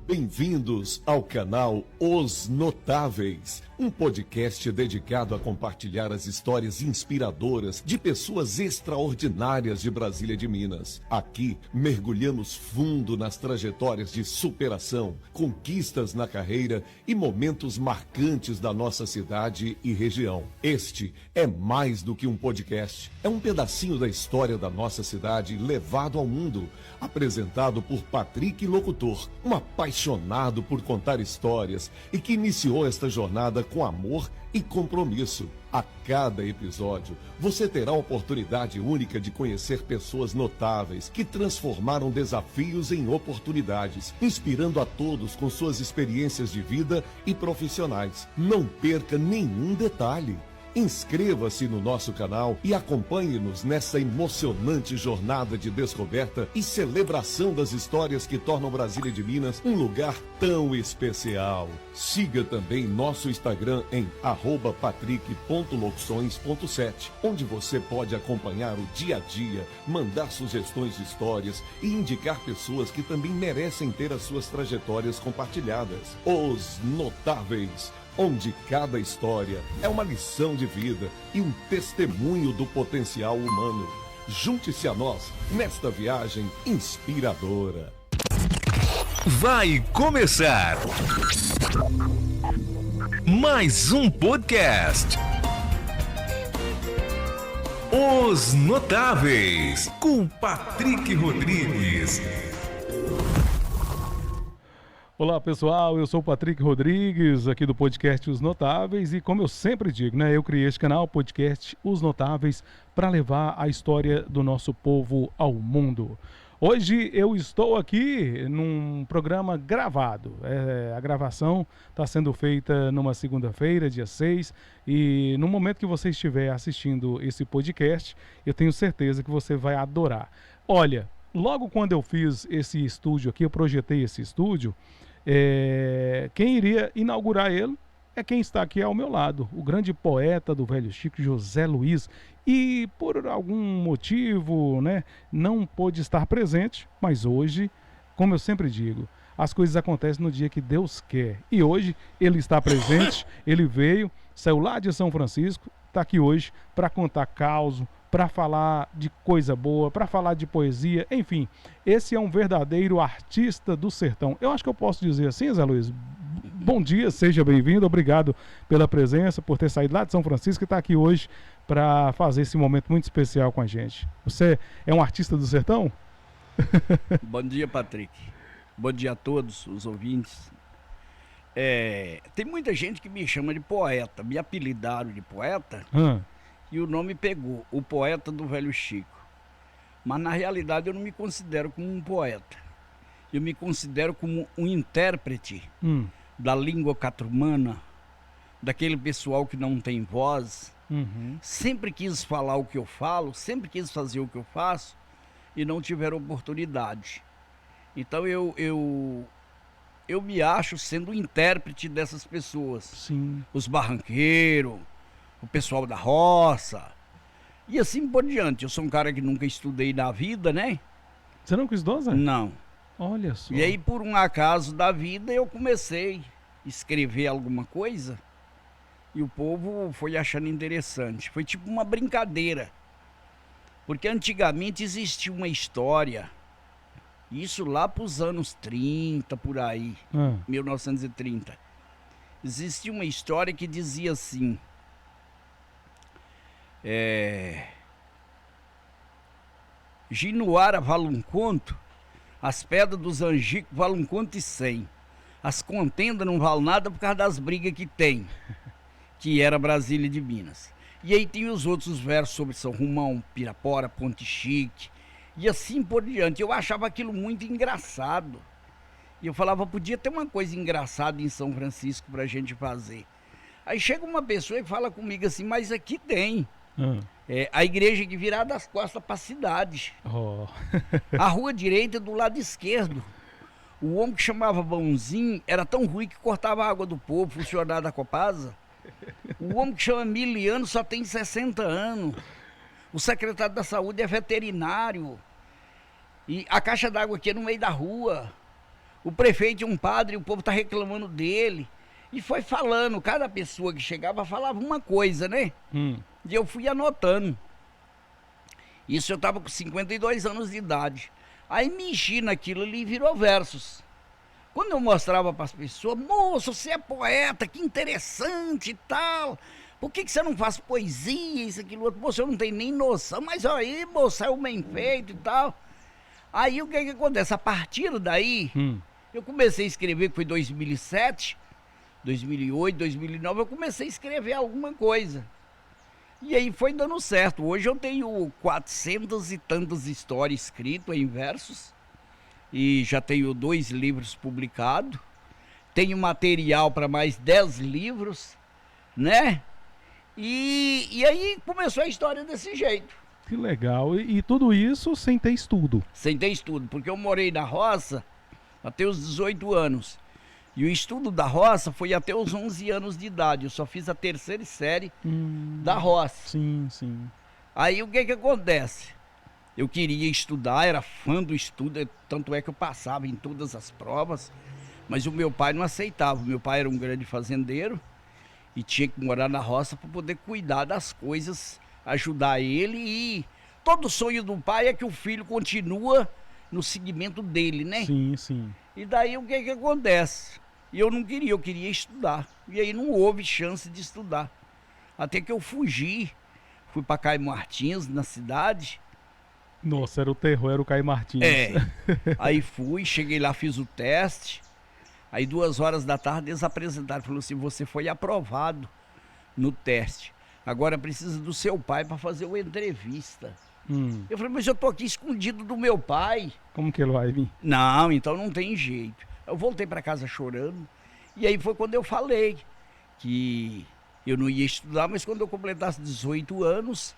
Bem-vindos ao canal Os Notáveis, um podcast dedicado a compartilhar as histórias inspiradoras de pessoas extraordinárias de Brasília de Minas. Aqui, mergulhamos fundo nas trajetórias de superação, conquistas na carreira e momentos marcantes da nossa cidade e região. Este é mais do que um podcast, é um pedacinho da história da nossa cidade levado ao mundo, apresentado por Patrick Locutor, um apaixonado por contar histórias e que iniciou esta jornada com amor e compromisso. A cada episódio, você terá a oportunidade única de conhecer pessoas notáveis que transformaram desafios em oportunidades, inspirando a todos com suas experiências de vida e profissionais. Não perca nenhum detalhe. Inscreva-se no nosso canal e acompanhe-nos nessa emocionante jornada de descoberta e celebração das histórias que tornam Brasília de Minas um lugar tão especial. Siga também nosso Instagram em @patrick.locuções.7, onde você pode acompanhar o dia a dia, mandar sugestões de histórias e indicar pessoas que também merecem ter as suas trajetórias compartilhadas. Os Notáveis, onde cada história é uma lição de vida e um testemunho do potencial humano. Junte-se a nós nesta viagem inspiradora. Vai começar mais um podcast. Os Notáveis, com Patrick Rodrigues. Olá pessoal, eu sou o Patrick Rodrigues, aqui do podcast Os Notáveis, e como eu sempre digo, eu criei este canal, podcast Os Notáveis, para levar a história do nosso povo ao mundo. Hoje eu estou aqui num programa gravado, a gravação está sendo feita numa segunda-feira, dia 6, e no momento que você estiver assistindo esse podcast, eu tenho certeza que você vai adorar. Olha, logo quando eu fiz esse estúdio aqui, eu projetei esse estúdio, quem iria inaugurar ele é quem está aqui ao meu lado, o grande poeta do Velho Chico, José Luiz, e por algum motivo, não pôde estar presente, mas hoje, como eu sempre digo, as coisas acontecem no dia que Deus quer, e hoje ele está presente, ele veio, saiu lá de São Francisco, está aqui hoje para contar causo, para falar de coisa boa, para falar de poesia, enfim, esse é um verdadeiro artista do sertão. Eu acho que eu posso dizer assim, Zé Luiz. Bom dia, seja bem-vindo, obrigado pela presença, por ter saído lá de São Francisco e estar aqui hoje para fazer esse momento muito especial com a gente. Você é um artista do sertão? Bom dia, Patrick. Bom dia a todos os ouvintes. Tem muita gente que me chama de poeta, me apelidaram de poeta. E o nome pegou, o poeta do Velho Chico. Mas na realidade eu não me considero como um poeta. Eu me considero como um intérprete da língua catrumana, daquele pessoal que não tem voz. Sempre quis falar o que eu falo, sempre quis fazer o que eu faço e não tiveram oportunidade. Então eu me acho sendo o intérprete dessas pessoas. Sim. Os barranqueiros, o pessoal da roça, e assim por diante. Eu sou um cara que nunca estudei na vida, Você nunca estudou, Zé? Não. Olha só. E aí, por um acaso da vida, eu comecei a escrever alguma coisa, e o povo foi achando interessante. Foi tipo uma brincadeira, porque antigamente existia uma história, isso lá para os anos 30, por aí, 1930. Existia uma história que dizia assim: Ginuara vale um conto, as pedras dos angicos valem um conto e 100. As contendas não valem nada por causa das brigas que tem, que era Brasília de Minas. E aí tem os outros versos sobre São Romão, Pirapora, Ponte Chique, e assim por diante. Eu achava aquilo muito engraçado. E eu falava, podia ter uma coisa engraçada em São Francisco pra gente fazer. Aí chega uma pessoa e fala comigo assim, mas aqui tem. A igreja que virar das costas para a cidade. A rua direita do lado esquerdo. O homem que chamava Bãozinho era tão ruim que cortava a água do povo, funcionário da Copasa. O homem que chama Miliano só tem 60 anos. O secretário da saúde é veterinário. E a caixa d'água aqui é no meio da rua. o prefeito é um padre, o povo tá reclamando dele. E foi falando, cada pessoa que chegava falava uma coisa, né? E eu fui anotando. Isso eu tava com 52 anos de idade. Aí mexi naquilo ali e virou versos. Quando eu mostrava para as pessoas, moço, você é poeta, que interessante e tal. Por que você não faz poesia, isso, aquilo, outro? Moço, eu não tenho nem noção, mas aí, moço, saiu bem feito e tal. Aí o que acontece? A partir daí, eu comecei a escrever, que foi 2007, 2008, 2009, eu comecei a escrever alguma coisa. E aí foi dando certo. Hoje eu tenho 400 e tantas histórias escritas em versos. E já tenho 2 livros publicados. Tenho material para mais 10 livros, né? E aí começou a história desse jeito. Que legal. E tudo isso sem ter estudo. Sem ter estudo, porque eu morei na roça até os 18 anos. E o estudo da roça foi até os 11 anos de idade. Eu só fiz a 3ª série da roça. Sim, sim. Aí o que acontece? Eu queria estudar, era fã do estudo, tanto é que eu passava em todas as provas, mas o meu pai não aceitava. O meu pai era um grande fazendeiro e tinha que morar na roça para poder cuidar das coisas, ajudar ele. E todo sonho do pai é que o filho continua no segmento dele, né? Sim, sim. E daí o que acontece? Eu não queria, eu queria estudar. E aí não houve chance de estudar. Até que eu fugi, fui para Caio Martins, na cidade. Nossa, era o terror, era o Caio Martins. Aí fui, cheguei lá, fiz o teste. Aí 2 horas da tarde eles apresentaram, falou assim, você foi aprovado no teste. Agora precisa do seu pai para fazer uma entrevista. Eu falei, mas eu tô aqui escondido do meu pai. Como que ele vai vir? Não, então não tem jeito. Eu voltei para casa chorando. E aí foi quando eu falei que eu não ia estudar, mas quando eu completasse 18 anos,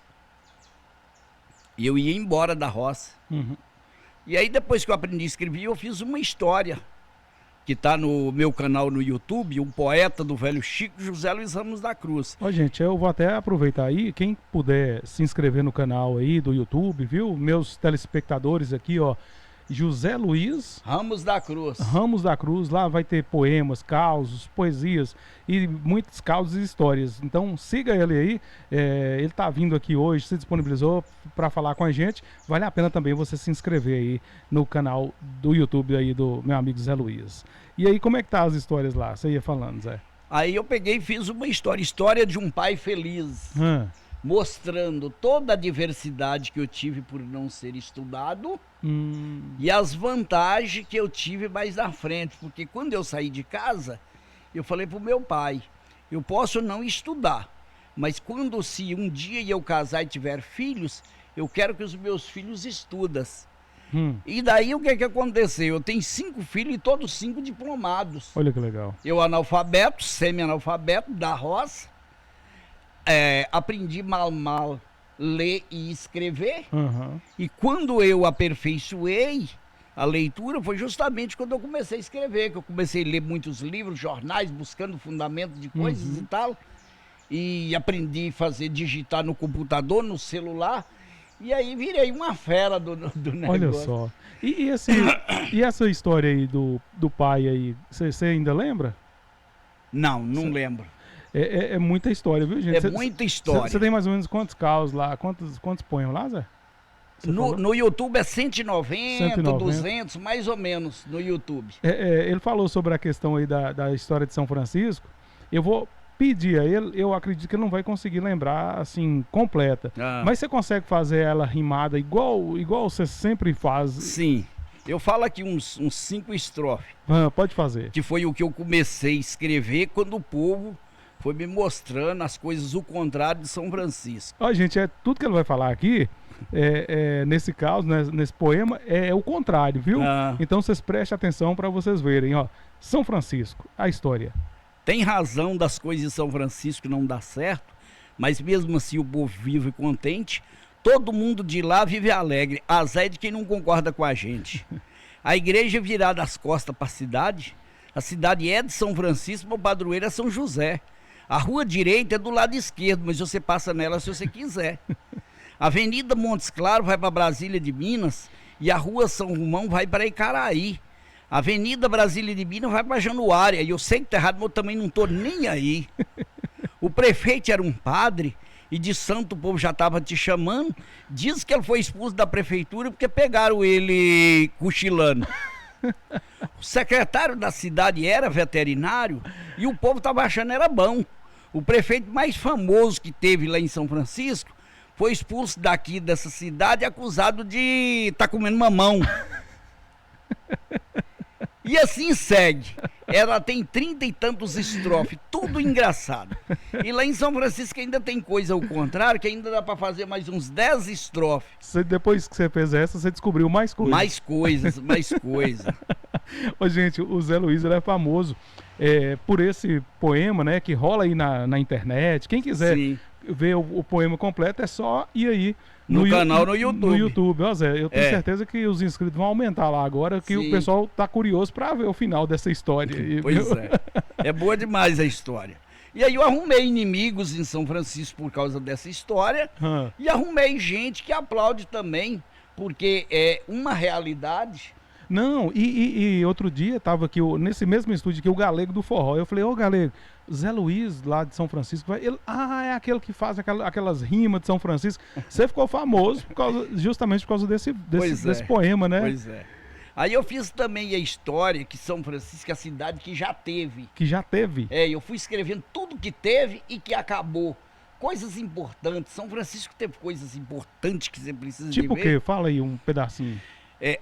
eu ia embora da roça. E aí depois que eu aprendi a escrever, eu fiz uma história que está no meu canal no YouTube, um poeta do velho Chico, José Luiz Ramos da Cruz. Ó, gente, eu vou até aproveitar aí, quem puder se inscrever no canal aí do YouTube, viu? Meus telespectadores aqui, ó, José Luiz Ramos da Cruz. Ramos da Cruz, lá vai ter poemas, causos, poesias e muitos causos e histórias. Então siga ele aí, ele tá vindo aqui hoje, se disponibilizou para falar com a gente. Vale a pena também você se inscrever aí no canal do YouTube aí do meu amigo Zé Luiz. E aí, como é que tá as histórias lá? Você ia falando, Zé. Aí eu peguei e fiz uma história de um pai feliz, mostrando toda a diversidade que eu tive por não ser estudado e as vantagens que eu tive mais na frente. Porque quando eu saí de casa, eu falei pro meu pai, eu posso não estudar, mas se um dia eu casar e tiver filhos, eu quero que os meus filhos estudem. E daí o que aconteceu? Eu tenho 5 filhos e todos 5 diplomados. Olha que legal. Eu analfabeto, semi-analfabeto, da roça. Aprendi mal ler e escrever. E quando eu aperfeiçoei a leitura, foi justamente quando eu comecei a escrever, que eu comecei a ler muitos livros, jornais, buscando fundamento de coisas e tal. E aprendi a digitar no computador, no celular. E aí virei uma fera do negócio. Olha só. E essa história aí do pai aí, você ainda lembra? Não lembro. É muita história, viu, gente? Muita história. Você tem mais ou menos quantos caos lá? Quantos poemas lá, Zé? No YouTube é 190, 200, mais ou menos, no YouTube. Ele falou sobre a questão aí da história de São Francisco. Eu vou pedir a ele, eu acredito que ele não vai conseguir lembrar, assim, completa. Mas você consegue fazer ela rimada igual você sempre faz? Sim. Eu falo aqui uns 5 estrofes. Pode fazer. Que foi o que eu comecei a escrever quando o povo foi me mostrando as coisas, o contrário de São Francisco. Ó, gente, tudo que ele vai falar aqui, nesse caso, né, nesse poema, é o contrário, viu? Então vocês prestem atenção para vocês verem, ó. São Francisco, a história. Tem razão das coisas de São Francisco não dar certo, mas mesmo assim o povo vive contente. Todo mundo de lá vive alegre, azar é de quem não concorda com a gente. A igreja virada as costas para a cidade é de São Francisco, mas o padroeiro é São José. A rua direita é do lado esquerdo, mas você passa nela se você quiser. A Avenida Montes Claros vai para Brasília de Minas e a Rua São Romão vai para Icaraí. Avenida Brasília de Minas vai para Januária. E eu sei que tá errado, mas eu também não tô nem aí. O prefeito era um padre e de santo o povo já estava te chamando. Diz que ele foi expulso da prefeitura porque pegaram ele cochilando. O secretário da cidade era veterinário e o povo estava achando era bom. O prefeito mais famoso que teve lá em São Francisco foi expulso daqui dessa cidade acusado de estar comendo mamão. E assim segue. Ela tem 30 e tantos estrofes, tudo engraçado. E lá em São Francisco ainda tem coisa ao contrário, que ainda dá para fazer mais uns 10 estrofes. Depois que você fez essa, você descobriu mais coisas. Mais coisas, mais coisa. Ô, gente, o Zé Luiz ele é famoso por esse poema, né, que rola aí na internet. Quem quiser Sim. ver o poema completo é só ir aí No canal no YouTube. No YouTube. Ó, Zé, eu tenho É. certeza que os inscritos vão aumentar lá agora, que Sim. o pessoal tá curioso para ver o final dessa história. aí, Pois viu? é. É boa demais a história. E aí eu arrumei inimigos em São Francisco por causa dessa história. Hã. E arrumei gente que aplaude também, porque é uma realidade. Não, e outro dia tava aqui, nesse mesmo estúdio aqui, o Galego do Forró. Eu falei, ô Galego, Zé Luiz lá de São Francisco, é aquele que faz aquelas rimas de São Francisco. Você ficou famoso justamente por causa desse poema, né? Pois é. Aí eu fiz também a história que São Francisco é a cidade que já teve. Que já teve. Eu fui escrevendo tudo que teve e que acabou. Coisas importantes. São Francisco teve coisas importantes que você precisa Tipo o de quê? ver. Fala aí um pedacinho.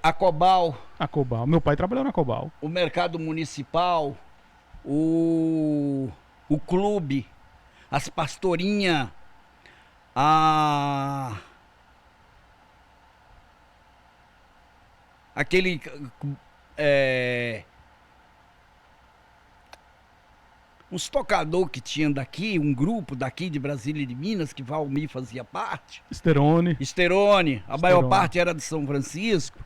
A Cobal, A Cobal. Meu pai trabalhou na Cobal. o mercado municipal, o clube, as pastorinhas, aquele uns tocador que tinha daqui, um grupo daqui de Brasília e de Minas, que Valmir fazia parte. Esterone. Esterone, a maior Esterone. parte era de São Francisco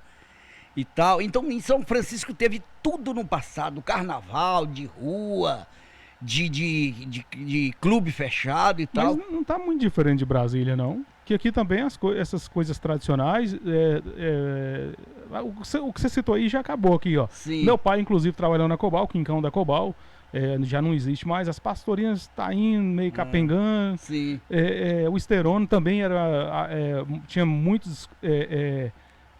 e tal. Então em São Francisco teve tudo no passado, carnaval, de rua, de clube fechado e tal. Mas não tá muito diferente de Brasília, não. Que aqui também essas coisas tradicionais, o que você citou aí já acabou aqui, ó. Sim. Meu pai, inclusive, trabalhando na Cobal, o Quincão da Cobal, já não existe mais. As pastorinhas tá indo meio capengando. Sim. O Esterone também tinha muitos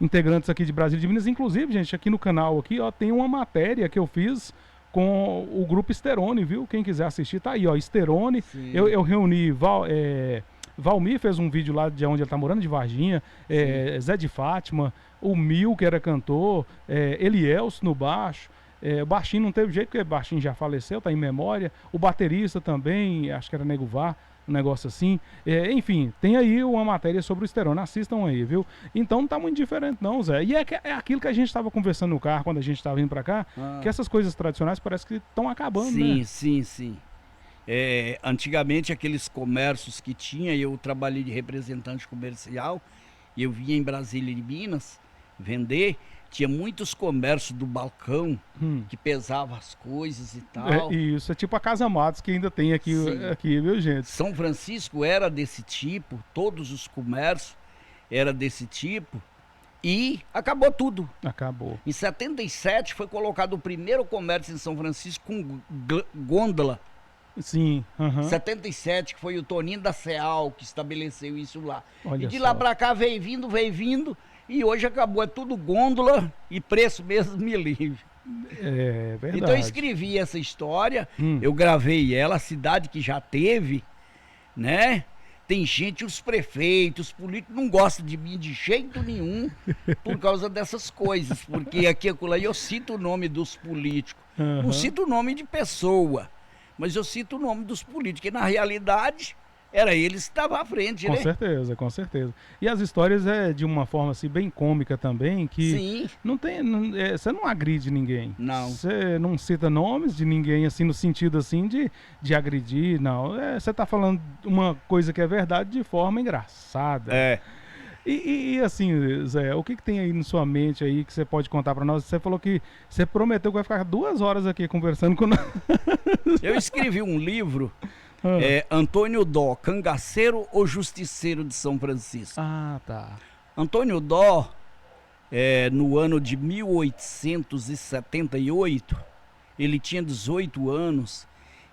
integrantes aqui de Brasília de Minas. Inclusive, gente, aqui no canal aqui, ó, tem uma matéria que eu fiz com o grupo Esterone, viu? Quem quiser assistir, tá aí, ó, Esterone. Sim. Eu reuni Valmir fez um vídeo lá de onde ele tá morando, de Varginha, Zé de Fátima, o Mil, que era cantor, Elielso no baixo. O baixinho não teve jeito, porque o baixinho já faleceu, tá em memória. O baterista também, acho que era Nego Vá, um negócio assim. Enfim, tem aí uma matéria sobre o Esterone, assistam aí, viu? Então não tá muito diferente não, Zé. E é aquilo que a gente tava conversando no carro, quando a gente tava vindo pra cá, que essas coisas tradicionais parece que estão acabando, Sim, né? sim, sim. Antigamente aqueles comércios que tinha, eu trabalhei de representante comercial, e eu vinha em Brasília de Minas vender, tinha muitos comércios do balcão que pesavam as coisas e tal. Isso, é tipo a Casa Matos que ainda tem aqui, Sim. viu, gente? São Francisco era desse tipo, todos os comércios era desse tipo, e acabou tudo. Acabou. Em 77 foi colocado o primeiro comércio em São Francisco com gôndola. Sim. Aham. 77, que foi o Toninho da Ceal que estabeleceu isso lá. Olha E de só. lá pra cá veio vindo, e hoje acabou, é tudo gôndola e preço mesmo me livre. É verdade. Então eu escrevi essa história, eu gravei ela, a cidade que já teve, né? Tem gente, os prefeitos, os políticos não gostam de mim de jeito nenhum por causa dessas coisas, porque aqui e eu cito o nome dos políticos, não cito o nome de pessoa, mas eu cito o nome dos políticos, que na realidade era eles que estavam à frente, Com né? certeza, com certeza. E as histórias de uma forma assim bem cômica também, que Sim. você não agride ninguém. Não. Você não cita nomes de ninguém assim no sentido assim de agredir, não. Você tá falando uma coisa que é verdade de forma engraçada. E assim, Zé, o que tem aí na sua mente aí que você pode contar pra nós? Você falou que você prometeu que vai ficar 2 horas aqui conversando com nós. Eu escrevi um livro, Antônio Dó, Cangaceiro ou Justiceiro de São Francisco. Ah, tá. Antônio Dó no ano de 1878, ele tinha 18 anos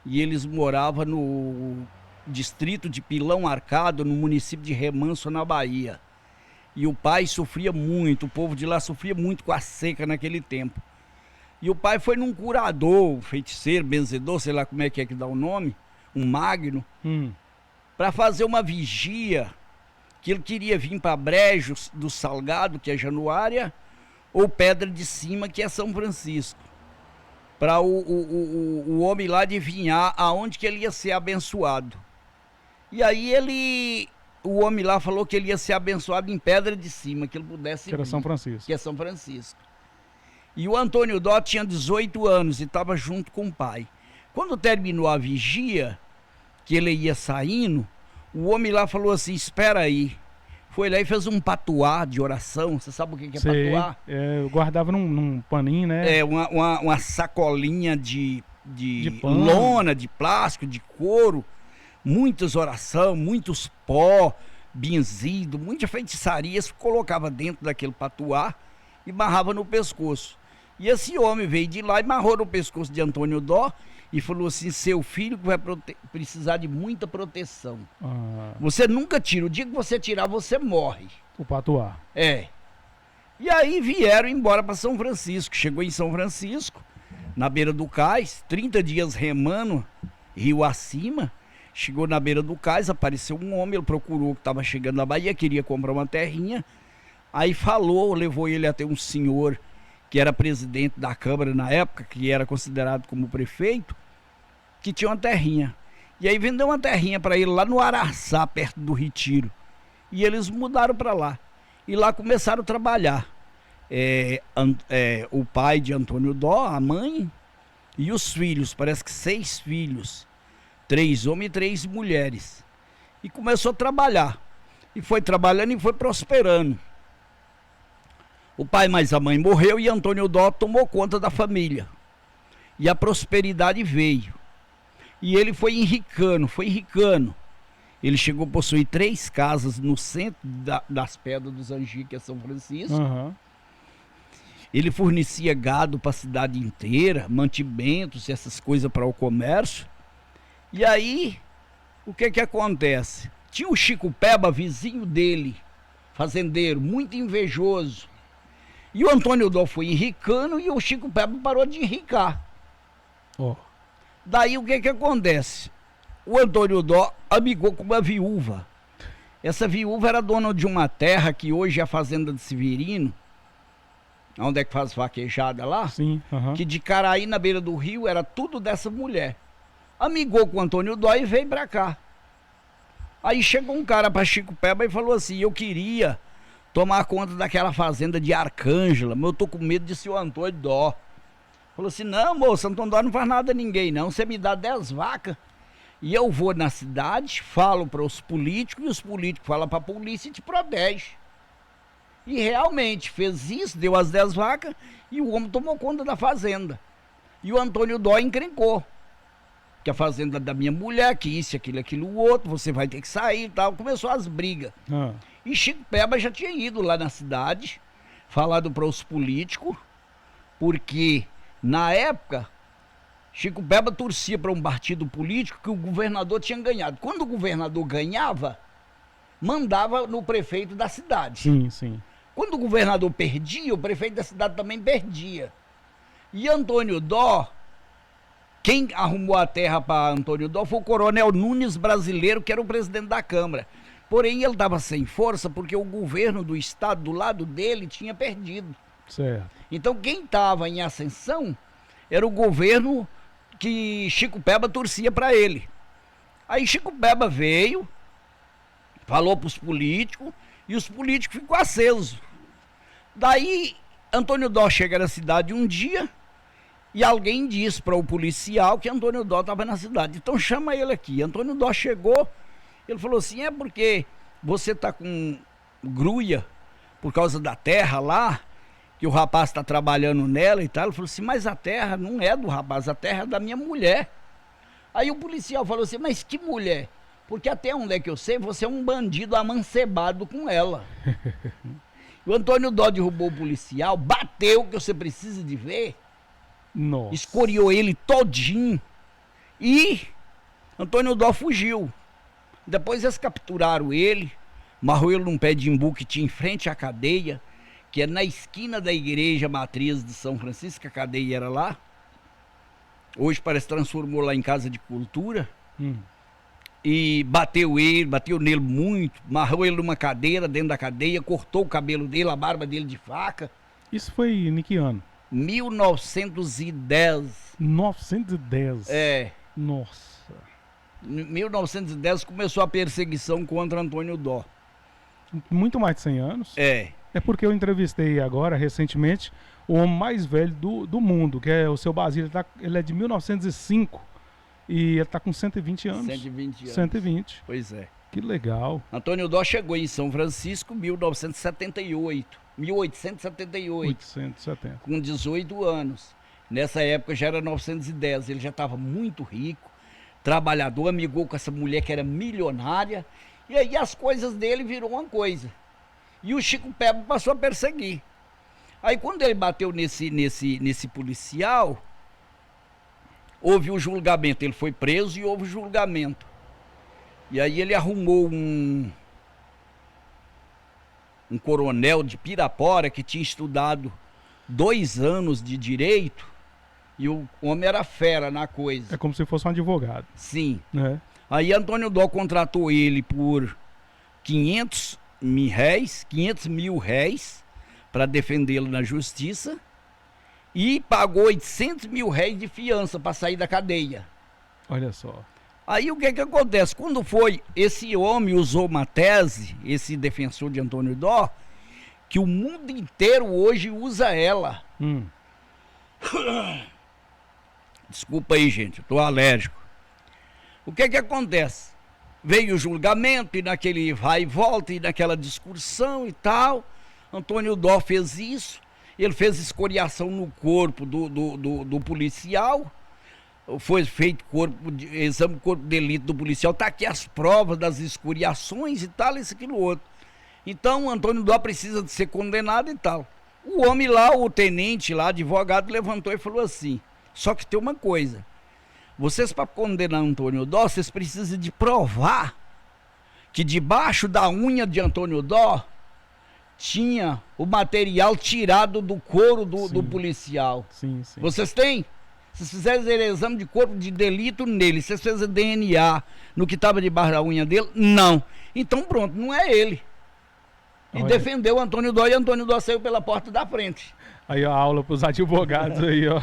e eles moravam no distrito de Pilão Arcado, no município de Remanso, na Bahia. E o pai sofria muito, o povo de lá sofria muito com a seca naquele tempo. E o pai foi num curador, feiticeiro, benzedor, sei lá como é que dá o nome, um magno, para fazer uma vigia, que ele queria vir para Brejos do Salgado, que é Januária, ou Pedra de Cima, que é São Francisco, para o homem lá adivinhar aonde que ele ia ser abençoado. E aí o homem lá falou que ele ia ser abençoado em Pedra de Cima, que ele pudesse Que era vir, São Francisco. que é São Francisco. E o Antônio Dó tinha 18 anos e estava junto com o pai. Quando terminou a vigia, que ele ia saindo, o homem lá falou assim, espera aí. Foi lá e fez um patuá de oração. Você sabe o que é Sei, patuá? eu guardava num paninho, né? É uma sacolinha de pano, lona, de plástico, de couro. Muitas orações, muitos pó, benzido, muita feitiçaria. Se colocava dentro daquele patuá e barrava no pescoço. E esse homem veio de lá e amarrou no pescoço de Antônio Dó e falou assim, seu filho vai precisar de muita proteção. Você nunca tira, o dia que você tirar, você morre. O patuá. É. E aí vieram embora para São Francisco. Chegou em São Francisco, na beira do cais, 30 dias remando, rio acima. Chegou na beira do cais, apareceu um homem, ele procurou que estava chegando na Bahia, queria comprar uma terrinha. Aí falou, levou ele até um senhor que era presidente da Câmara na época, que era considerado como prefeito, que tinha uma terrinha. E aí vendeu uma terrinha para ele lá no Araçá, perto do Retiro. E eles mudaram para lá. E lá começaram a trabalhar. O pai de Antônio Dó, a mãe e os filhos, parece que 6 filhos. 3 homens e 3 mulheres. E começou a trabalhar. E foi trabalhando e foi prosperando. O pai mais a mãe morreu e Antônio Dó tomou conta da família. E a prosperidade veio. E ele foi enricando. Ele chegou a possuir 3 casas no centro das Pedras dos Angicos, que é São Francisco. Ele fornecia gado para a cidade inteira, mantimentos, essas coisas para o comércio. E aí, o que acontece? Tinha o Chico Peba, vizinho dele, fazendeiro, muito invejoso. E o Antônio Dó foi enricando e o Chico Peba parou de enricar. Daí o que acontece? O Antônio Dó amigou com uma viúva. Essa viúva era dona de uma terra que hoje é a fazenda de Severino, onde é que faz vaquejada lá. Sim, que de Caraí, na beira do rio, era tudo dessa mulher. Amigou com o Antônio Dó e veio pra cá. Aí chegou um cara pra Chico Peba e falou assim, eu queria tomar conta daquela fazenda de Arcângela, mas eu tô com medo de ser o Antônio Dó. Falou assim, não moço, Antônio Dó não faz nada a ninguém não, você me dá 10 vacas e eu vou na cidade, falo para os políticos e os políticos falam para a polícia e te protege. E realmente fez isso, deu as 10 vacas e o homem tomou conta da fazenda. E o Antônio Dó encrencou. Que a fazenda da minha mulher, que isso, aquilo, outro, você vai ter que sair e tal. Começou as brigas. E Chico Peba já tinha ido lá na cidade, falado para os políticos, porque na época Chico Peba torcia para um partido político que o governador tinha ganhado. Quando o governador ganhava, mandava no prefeito da cidade. Sim. Quando o governador perdia, o prefeito da cidade também perdia. E Antônio Dó, quem arrumou a terra para Antônio Dó foi o Coronel Nunes Brasileiro, que era o presidente da Câmara. Porém, ele estava sem força porque o governo do estado do lado dele tinha perdido. Certo. Então, quem estava em ascensão era o governo que Chico Peba torcia para ele. Aí Chico Peba veio, falou para os políticos e os políticos ficou aceso. Daí, Antônio Dó chega na cidade um dia e alguém disse para o policial que Antônio Dó estava na cidade. Então chama ele aqui. Antônio Dó chegou, ele falou assim, é porque você está com gruia por causa da terra lá, que o rapaz está trabalhando nela e tal. Ele falou assim, mas a terra não é do rapaz, a terra é da minha mulher. Aí o policial falou assim, mas que mulher? Porque até onde é que eu sei, você é um bandido amancebado com ela. O Antônio Dó derrubou o policial, bateu, que você precisa de ver, Nossa. escoriou ele todinho e Antônio Dó fugiu. Depois eles capturaram ele, amarrou ele num pé de imbu que tinha em frente à cadeia, que é na esquina da igreja matriz de São Francisco, que a cadeia era lá. Hoje parece que transformou lá em casa de cultura. E bateu nele muito, amarrou ele numa cadeira dentro da cadeia, cortou o cabelo dele, a barba dele de faca. Isso foi em que ano? 1910. 910. É. Nossa. Em 1910 começou a perseguição contra Antônio Dó. Muito mais de 100 anos. É. É porque eu entrevistei agora, recentemente, o homem mais velho do mundo, que é o seu Basílio. Ele é de 1905 e ele está com 120 anos. 120 anos. 120. Pois é. Que legal. Antônio Dó chegou em São Francisco em 1878, 870. com 18 anos. Nessa época já era 910, ele já estava muito rico, trabalhador, amigou com essa mulher que era milionária, e aí as coisas dele virou uma coisa. E o Chico Peba passou a perseguir. Aí quando ele bateu nesse policial, houve o julgamento, ele foi preso e houve o julgamento. E aí ele arrumou um coronel de Pirapora que tinha estudado 2 anos de direito, e o homem era fera na coisa. É como se fosse um advogado. Sim. Né? Aí Antônio Dó contratou ele por 500 mil réis para defendê-lo na justiça e pagou 800 mil réis de fiança para sair da cadeia. Olha só. Aí o que acontece? Quando foi, esse homem usou uma tese, esse defensor de Antônio Dó, que o mundo inteiro hoje usa ela. Desculpa aí, gente, eu tô alérgico. O que acontece? Veio o julgamento e naquele vai e volta e naquela discussão e tal. Antônio Dó fez isso, ele fez escoriação no corpo do policial. Foi feito exame de corpo de delito do policial, tá aqui as provas das escoriações e tal, isso, aquilo, outro. Então, Antônio Dó precisa de ser condenado e tal. O homem lá, o tenente lá, advogado, levantou e falou assim, só que tem uma coisa, vocês para condenar Antônio Dó, vocês precisam de provar que debaixo da unha de Antônio Dó tinha o material tirado do couro do policial. Sim, sim. Vocês têm? Se vocês fizerem exame de corpo de delito nele, se vocês fizerem DNA no que estava debaixo da unha dele, não. Então pronto, não é ele. E Olha. defendeu o Antônio Dó, e Antônio Dó saiu pela porta da frente. Aí a aula para os advogados aí, ó.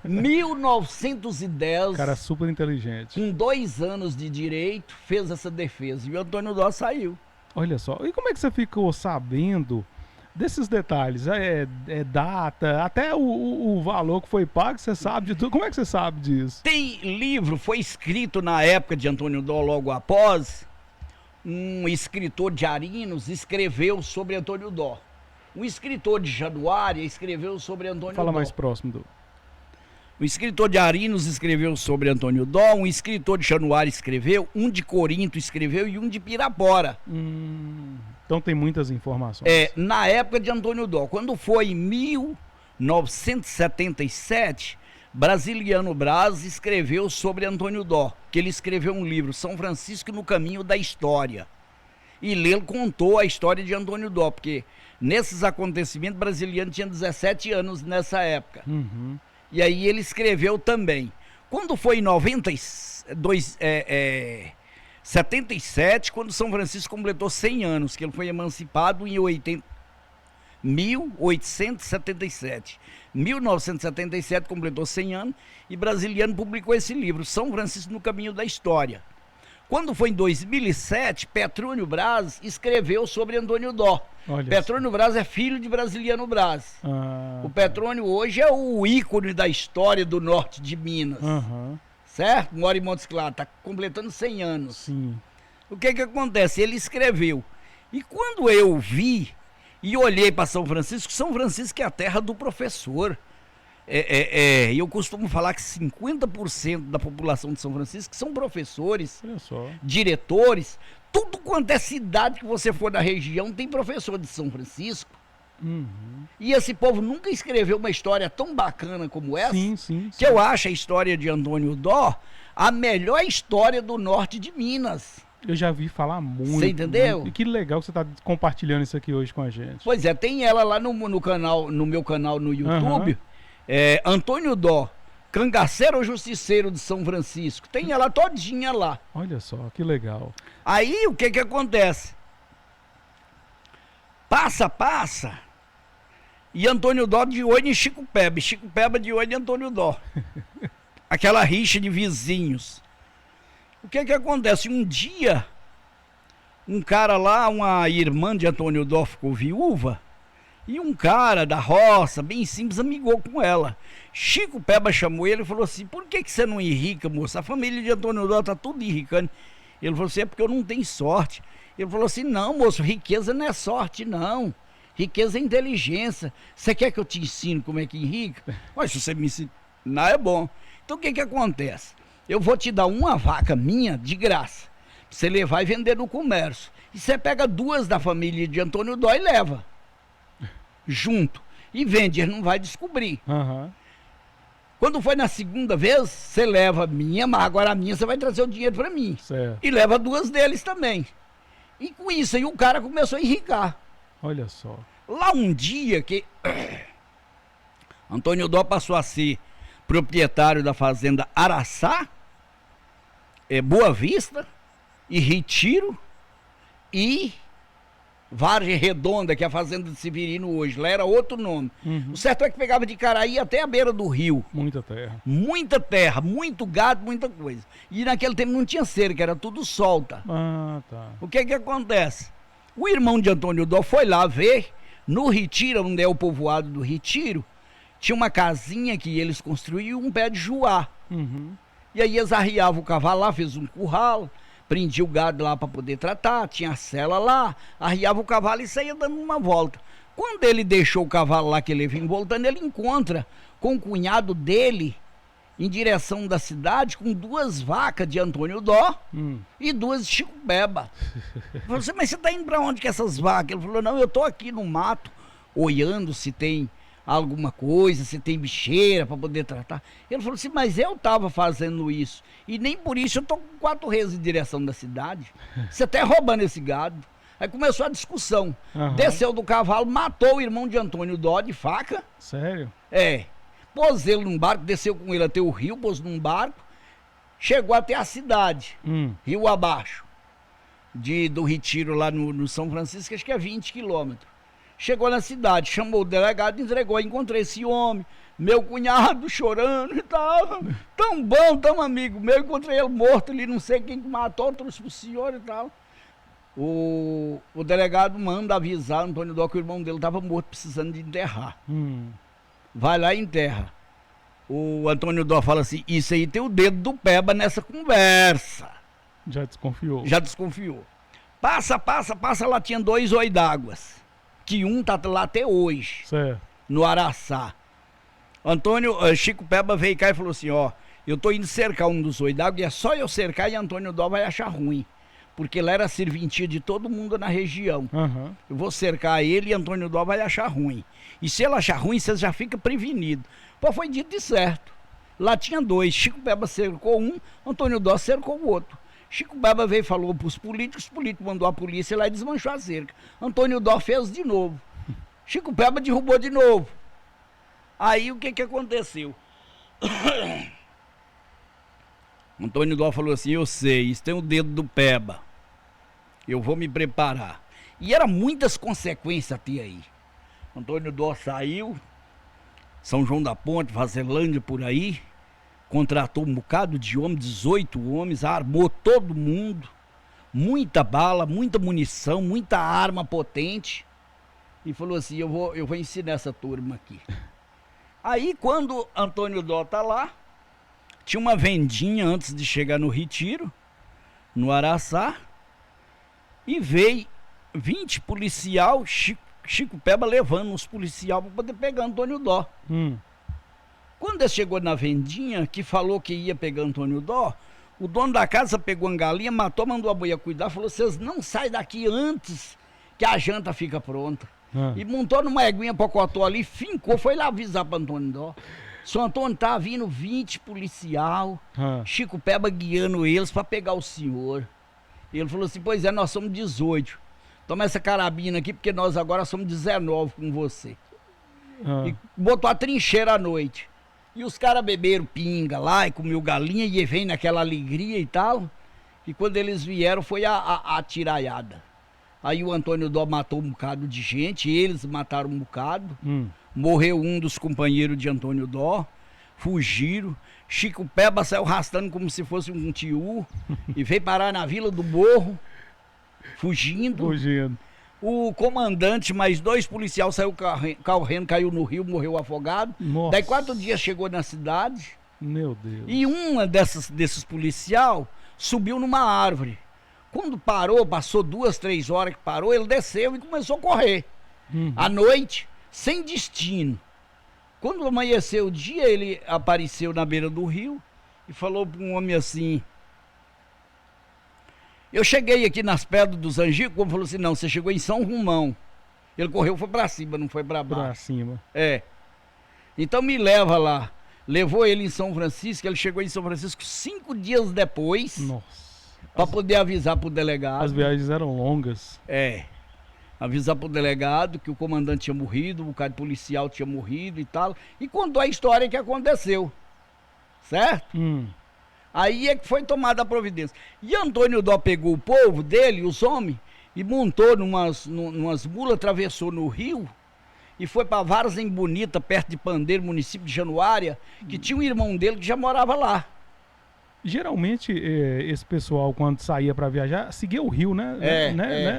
1910, Cara super inteligente. com 2 anos de direito, fez essa defesa. E o Antônio Dó saiu. Olha só. E como é que você ficou sabendo desses detalhes? É data, até o valor que foi pago, você sabe de tudo. Como é que você sabe disso? Tem livro, foi escrito na época de Antônio Dó, logo após, um escritor de Arinos escreveu sobre Antônio Dó. Um escritor de Januária escreveu sobre Antônio Dó. Fala mais próximo do... Um escritor de Arinos escreveu sobre Antônio Dó, um escritor de Januária escreveu, um de Corinto escreveu e um de Pirapora. Então tem muitas informações. Na época de Antônio Dó, quando foi em 1977, Brasiliano Braz escreveu sobre Antônio Dó, que ele escreveu um livro, São Francisco no Caminho da História. E ele contou a história de Antônio Dó, porque nesses acontecimentos, Brasiliano tinha 17 anos nessa época. E aí ele escreveu também. Quando foi em 77, quando São Francisco completou 100 anos, que ele foi emancipado em 1877. 1977 completou 100 anos e Brasiliano publicou esse livro, São Francisco no Caminho da História. Quando foi em 2007, Petrônio Braz escreveu sobre Antônio Dó. Petrônio Braz é filho de Brasiliano Braz. O Petrônio hoje é o ícone da história do norte de Minas. Certo? Mora em Montes Claros, está completando 100 anos. Sim. O que acontece? Ele escreveu. E quando eu vi e olhei para São Francisco é a terra do professor. eu costumo falar que 50% da população de São Francisco são professores, Olha só. diretores, tudo quanto é cidade que você for da região tem professor de São Francisco. E esse povo nunca escreveu uma história tão bacana como essa, Sim. que eu acho a história de Antônio Dó a melhor história do norte de Minas. Eu já vi falar muito. Você entendeu? Muito. E que legal que você está compartilhando isso aqui hoje com a gente. Pois é, tem ela lá no canal, no meu canal no YouTube, Antônio Dó, cangaceiro ou justiceiro de São Francisco. Tem ela todinha lá. Olha só, que legal. Aí o que acontece? Passa, e Antônio Dó de olho em Chico Peba de olho em Antônio Dó. Aquela rixa de vizinhos. O que acontece? Um dia, um cara lá, uma irmã de Antônio Dó ficou viúva, e um cara da roça, bem simples, amigou com ela. Chico Peba chamou ele e falou assim: por que você não enrica, moça? A família de Antônio Dó tá tudo enricando. Ele falou assim: é porque eu não tenho sorte. Ele falou assim: não, moço, riqueza não é sorte, não. Riqueza é inteligência. Você quer que eu te ensine como é que enrica? Mas se você me ensinar, é bom. Então o que acontece? Eu vou te dar uma vaca minha de graça, pra você levar e vender no comércio. E você pega 2 da família de Antônio Dó e leva junto. E vende, ele não vai descobrir. Quando foi na segunda vez, você leva a minha, mas agora a minha você vai trazer o dinheiro para mim. Certo. E leva 2 deles também. E com isso aí o cara começou a enricar. Olha só. Lá um dia que Antônio Dó passou a ser proprietário da fazenda Araçá, Boa Vista e Retiro e Vargem Redonda, que é a fazenda de Severino hoje. Lá era outro nome. O certo é que pegava de Caraí até a beira do rio. Muita terra. Muita terra, muito gado, muita coisa. E naquele tempo não tinha cerca, era tudo solta. Tá. O que acontece? O irmão de Antônio Dó foi lá ver, no Retiro, onde é o povoado do Retiro, tinha uma casinha que eles construíam um pé de juá. E aí eles arriavam o cavalo lá, fez um curral, prendia o gado lá para poder tratar, tinha a cela lá, arriava o cavalo e saía dando uma volta. Quando ele deixou o cavalo lá, que ele vinha voltando, ele encontra com o cunhado dele em direção da cidade com 2 vacas de Antônio Dó e 2 de Chico Peba. Falou assim: mas você tá indo para onde com essas vacas? Ele falou: não, eu tô aqui no mato, olhando se tem alguma coisa, se tem bicheira para poder tratar. Ele falou assim: mas eu tava fazendo isso e nem por isso eu tô com 4 reis em direção da cidade. Você tá roubando esse gado. Aí começou a discussão. Desceu do cavalo, matou o irmão de Antônio Dó de faca. Sério? Pôs ele num barco, desceu com ele até o rio, pôs num barco, chegou até a cidade, rio abaixo, do Retiro lá no São Francisco, acho que é 20 quilômetros. Chegou na cidade, chamou o delegado, entregou, encontrei esse homem, meu cunhado chorando e tal, tão bom, tão amigo meu, encontrei ele morto ali, não sei quem que matou, trouxe pro senhor e tal. O delegado manda avisar Antônio Dó que o irmão dele estava morto, precisando de enterrar. Vai lá e enterra. O Antônio Dó fala assim: isso aí tem o dedo do Peba nessa conversa. Já desconfiou. Já desconfiou. Passa, lá tinha 2 oidáguas, que um tá lá até hoje. Certo. No Araçá. Chico Peba veio cá e falou assim: ó, eu tô indo cercar um dos oidáguas, e é só eu cercar e Antônio Dó vai achar ruim. Porque lá era serventia de todo mundo na região. Eu vou cercar ele e Antônio Dó vai achar ruim. E se ele achar ruim, você já fica prevenido. Pô, foi dito e certo. Lá tinha 2. Chico Peba cercou um, Antônio Dó cercou o outro. Chico Peba veio e falou pros políticos, os políticos mandou a polícia lá e desmanchou a cerca. Antônio Dó fez de novo. Chico Peba derrubou de novo. Aí o que aconteceu? Antônio Dó falou assim: eu sei, isso tem o dedo do Peba. Eu vou me preparar. E eram muitas consequências até aí. Antônio Dó saiu, São João da Ponte, Vazelândia por aí, contratou um bocado de homens, 18 homens, armou todo mundo, muita bala, muita munição, muita arma potente, e falou assim: eu vou ensinar essa turma aqui. Aí quando Antônio Dó tá lá, tinha uma vendinha antes de chegar no Retiro, no Araçá, e veio 20 policial, Chico Peba levando uns policial para poder pegar Antônio Dó. Quando ele chegou na vendinha, que falou que ia pegar Antônio Dó, o dono da casa pegou uma galinha, matou, mandou a mulher cuidar, falou, vocês não saem daqui antes que a janta fica pronta. E montou numa eguinha pocotó ali, fincou, foi lá avisar para Antônio Dó. Seu Antônio tá vindo 20 policial, Chico Peba guiando eles para pegar o senhor. Ele falou assim, pois é, nós somos 18. Toma essa carabina aqui, porque nós agora somos 19 com você. E botou a trincheira à noite. E os caras beberam pinga lá e comeu galinha e vem naquela alegria e tal. E quando eles vieram foi a tiraiada. Aí o Antônio Dó matou um bocado de gente, eles mataram um bocado. Morreu um dos companheiros de Antônio Dó, fugiram. Chico Peba saiu arrastando como se fosse um tio e veio parar na Vila do Morro, fugindo. O comandante, mais 2 policiais, saiu correndo, caiu no rio, morreu afogado. Nossa. Daí 4 dias chegou na cidade. Meu Deus. E uma desses policiais subiu numa árvore. Quando parou, passou 2, 3 horas que parou, ele desceu e começou a correr. À noite, sem destino. Quando amanheceu o dia, ele apareceu na beira do rio e falou para um homem assim... Eu cheguei aqui nas pedras dos Angicos, como falou assim, não, você chegou em São Romão. Ele correu, foi pra cima, não foi pra baixo. Pra cima. É. Então me leva lá. Levou ele em São Francisco, ele chegou em São Francisco 5 dias depois. Nossa. Pra poder avisar pro delegado. As viagens eram longas. É. Avisar pro delegado que o comandante tinha morrido, o bocado policial tinha morrido e tal. E contou a história que aconteceu. Certo? Aí é que foi tomada a providência. E Antônio Dó pegou o povo dele, os homens, e montou numas mulas, atravessou no rio e foi para Várzea Bonita, perto de Pandeiro, município de Januária, que tinha um irmão dele que já morava lá. Geralmente, esse pessoal, quando saía para viajar, seguia o rio, né?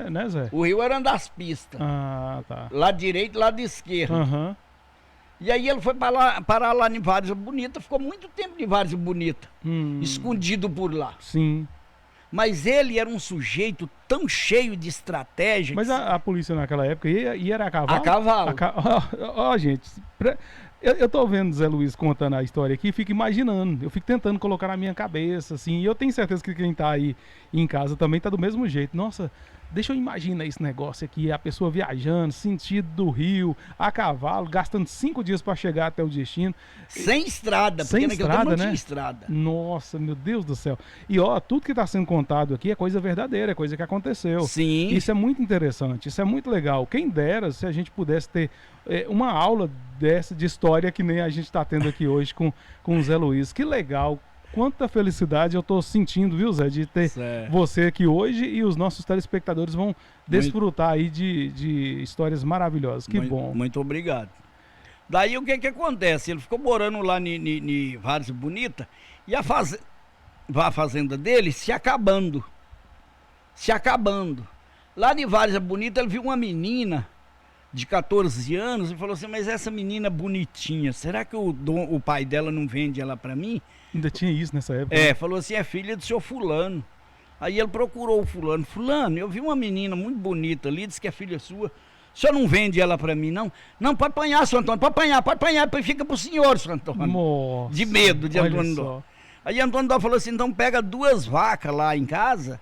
Né, Zé? O rio era das pistas. Ah, tá. Lado direito e lado esquerdo. E aí ele foi parar lá em Várzea Bonita, ficou muito tempo em Várzea Bonita, escondido por lá. Sim. Mas ele era um sujeito tão cheio de estratégia. Mas a polícia naquela época ia era a cavalo? A cavalo. Ó, gente, eu tô vendo Zé Luiz contando a história aqui e fico imaginando, eu fico tentando colocar na minha cabeça, assim, e eu tenho certeza que quem tá aí em casa também tá do mesmo jeito. Nossa, deixa eu imaginar esse negócio aqui, a pessoa viajando, sentido do rio, a cavalo, gastando 5 dias para chegar até o destino. Sem estrada, porque naquele tempo não tinha estrada. Nossa, meu Deus do céu. E ó, tudo que tá sendo contado aqui é coisa verdadeira, é coisa que aconteceu. Sim. Isso é muito interessante, isso é muito legal. Quem dera se a gente pudesse ter uma aula dessa de história que nem a gente tá tendo aqui hoje com o Zé Luiz. Que legal. Quanta felicidade eu tô sentindo, viu, Zé, de ter você aqui hoje, e os nossos telespectadores vão desfrutar aí de histórias maravilhosas. Que bom. Muito obrigado. Daí o que acontece? Ele ficou morando lá em Várzea Bonita e a fazenda dele se acabando. Lá em Várzea Bonita ele viu uma menina de 14 anos e falou assim, mas essa menina bonitinha, será que o pai dela não vende ela pra mim? Ainda tinha isso nessa época. Falou assim, é filha do seu fulano. Aí ele procurou o fulano. Fulano, eu vi uma menina muito bonita ali, disse que é filha sua. O senhor não vende ela pra mim, não? Não, pode apanhar, seu Antônio, pode apanhar, fica pro senhor, seu Antônio. Nossa, de medo de Antônio Dó. Aí Antônio Dó falou assim, então pega 2 vacas lá em casa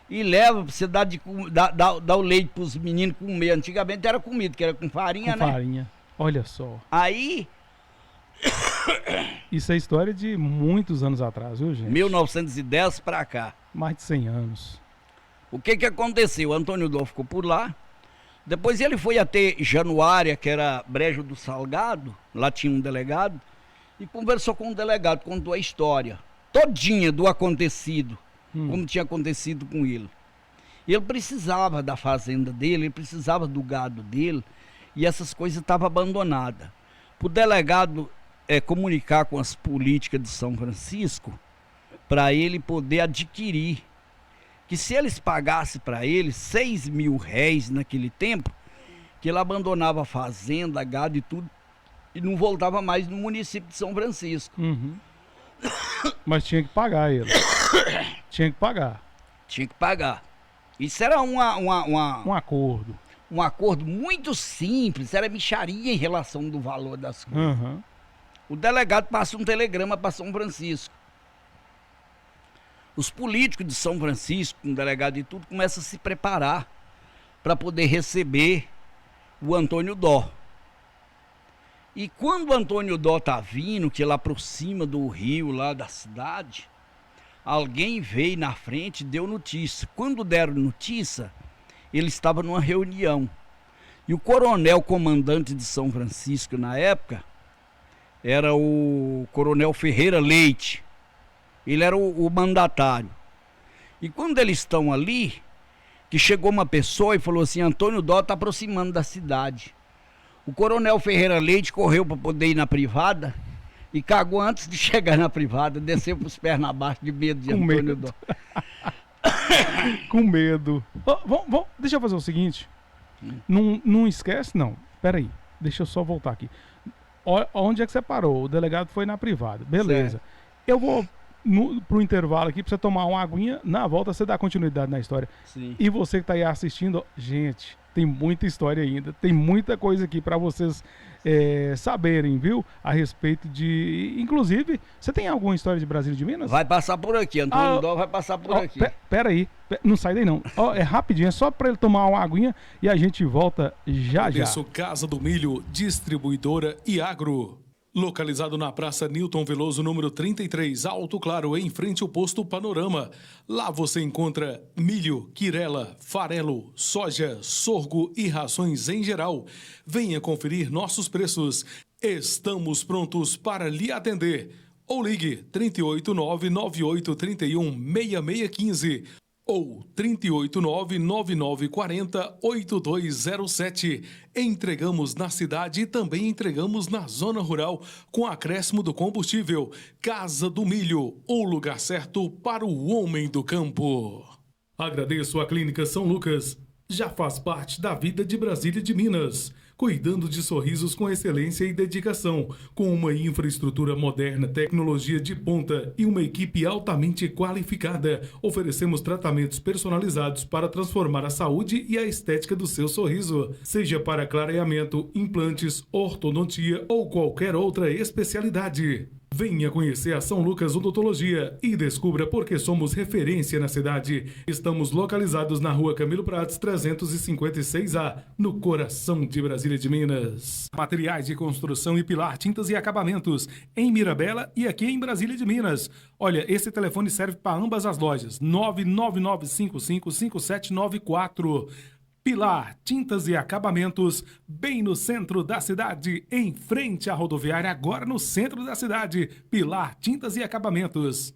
e leva pra você dar o leite pros meninos comer. Antigamente era comido, que era com farinha, né? Farinha, olha só. Aí... Isso é história de muitos anos atrás, viu, gente? 1910 pra cá. Mais de 100 anos. O que aconteceu? O Antônio Dó ficou por lá. Depois ele foi até Januária, que era Brejo do Salgado. Lá tinha um delegado. E conversou com o delegado, contou a história todinha do acontecido. Como tinha acontecido com ele. Ele precisava da fazenda dele, ele precisava do gado dele. E essas coisas estavam abandonadas. Para o delegado comunicar com as políticas de São Francisco, para ele poder adquirir, que se eles pagassem para ele 6 mil réis naquele tempo, que ele abandonava a fazenda, gado e tudo, e não voltava mais no município de São Francisco. Mas tinha que pagar ele. Tinha que pagar. Isso era um acordo. Um acordo muito simples, era mixaria em relação do valor das coisas. o delegado passa um telegrama para São Francisco. Os políticos de São Francisco, com o delegado e tudo, começam a se preparar para poder receber o Antônio Dó. E quando o Antônio Dó tá vindo, que é lá por cima do rio, lá da cidade, alguém veio na frente e deu notícia. Quando deram notícia, ele estava numa reunião. E o coronel comandante de São Francisco na época era o coronel Ferreira Leite. Ele era o mandatário. E quando eles estão ali, que chegou uma pessoa e falou assim: Antônio Dó está aproximando da cidade. O coronel Ferreira Leite correu para poder ir na privada e cagou antes de chegar na privada, desceu para os pés na baixo de medo de Antônio Dó. Com medo. Deixa eu fazer o seguinte. Não esquece, não. Peraí, deixa eu só voltar aqui. Onde é que você parou? O delegado foi na privada. Beleza. Certo. Eu vou pro intervalo aqui pra você tomar uma aguinha. Na volta você dá continuidade na história. Sim. E você que tá aí assistindo, gente, tem muita história ainda. Tem muita coisa aqui pra vocês saberem, viu? A respeito de... Inclusive, você tem alguma história de Brasília de Minas? Vai passar por aqui, Antônio Dó vai passar por aqui. Peraí, não sai daí não. É rapidinho, é só pra ele tomar uma aguinha e a gente volta já. Casa do Milho, distribuidora e agro. Localizado na Praça Newton Veloso, número 33, Alto Claro, em frente ao posto Panorama. Lá você encontra milho, quirela, farelo, soja, sorgo e rações em geral. Venha conferir nossos preços. Estamos prontos para lhe atender. Ou ligue 389-9831-6615 ou 389-9940-8207. Entregamos na cidade e também entregamos na zona rural com acréscimo do combustível. Casa do Milho, o lugar certo para o homem do campo. Agradeço à Clínica São Lucas. Já faz parte da vida de Brasília de Minas, cuidando de sorrisos com excelência e dedicação, com uma infraestrutura moderna, tecnologia de ponta e uma equipe altamente qualificada. Oferecemos tratamentos personalizados para transformar a saúde e a estética do seu sorriso, seja para clareamento, implantes, ortodontia ou qualquer outra especialidade. Venha conhecer a São Lucas Odontologia e descubra por que somos referência na cidade. Estamos localizados na Rua Camilo Prates 356A, no coração de Brasília de Minas. Materiais de construção e pilar, tintas e acabamentos em Mirabela e aqui em Brasília de Minas. Olha, esse telefone serve para ambas as lojas. 999555794. Pilar, tintas e acabamentos, bem no centro da cidade, em frente à rodoviária, agora no centro da cidade. Pilar, tintas e acabamentos.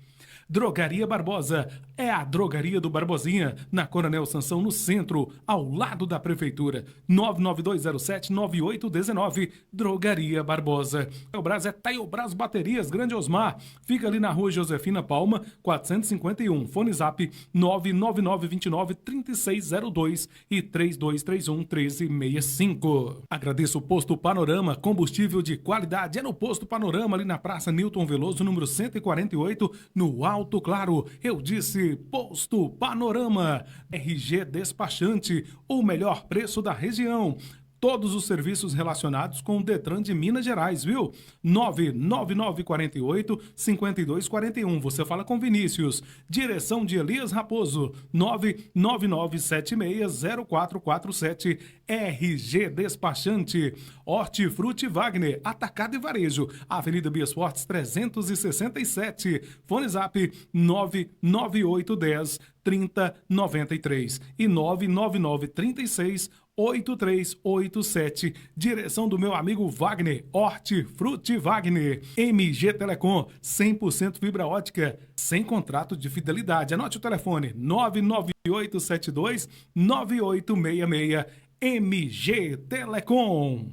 Drogaria Barbosa, é a drogaria do Barbosinha, na Coronel Sansão, no centro, ao lado da prefeitura. 99207-9819, Drogaria Barbosa. Taiobras é Taiobras Baterias, Grande Osmar, fica ali na Rua Josefina Palma, 451, fone zap 99929-3602 e 3231-1365. Agradeço o Posto Panorama, combustível de qualidade, é no Posto Panorama, ali na Praça Newton Veloso, número 148, no Alto Claro. Eu disse Posto Panorama. RG Despachante, o melhor preço da região. Todos os serviços relacionados com o Detran de Minas Gerais, viu? 99948-5241. Você fala com Vinícius. Direção de Elias Raposo. 999760447. RG Despachante. Hortifruti Wagner. Atacado e Varejo. Avenida Bias Fortes 367. Fone Zap 99810-3093 e 99936-8387. Direção do meu amigo Wagner, Hortifruti Wagner. MG Telecom, 100% fibra ótica, sem contrato de fidelidade. Anote o telefone, 99872-9866. MG Telecom.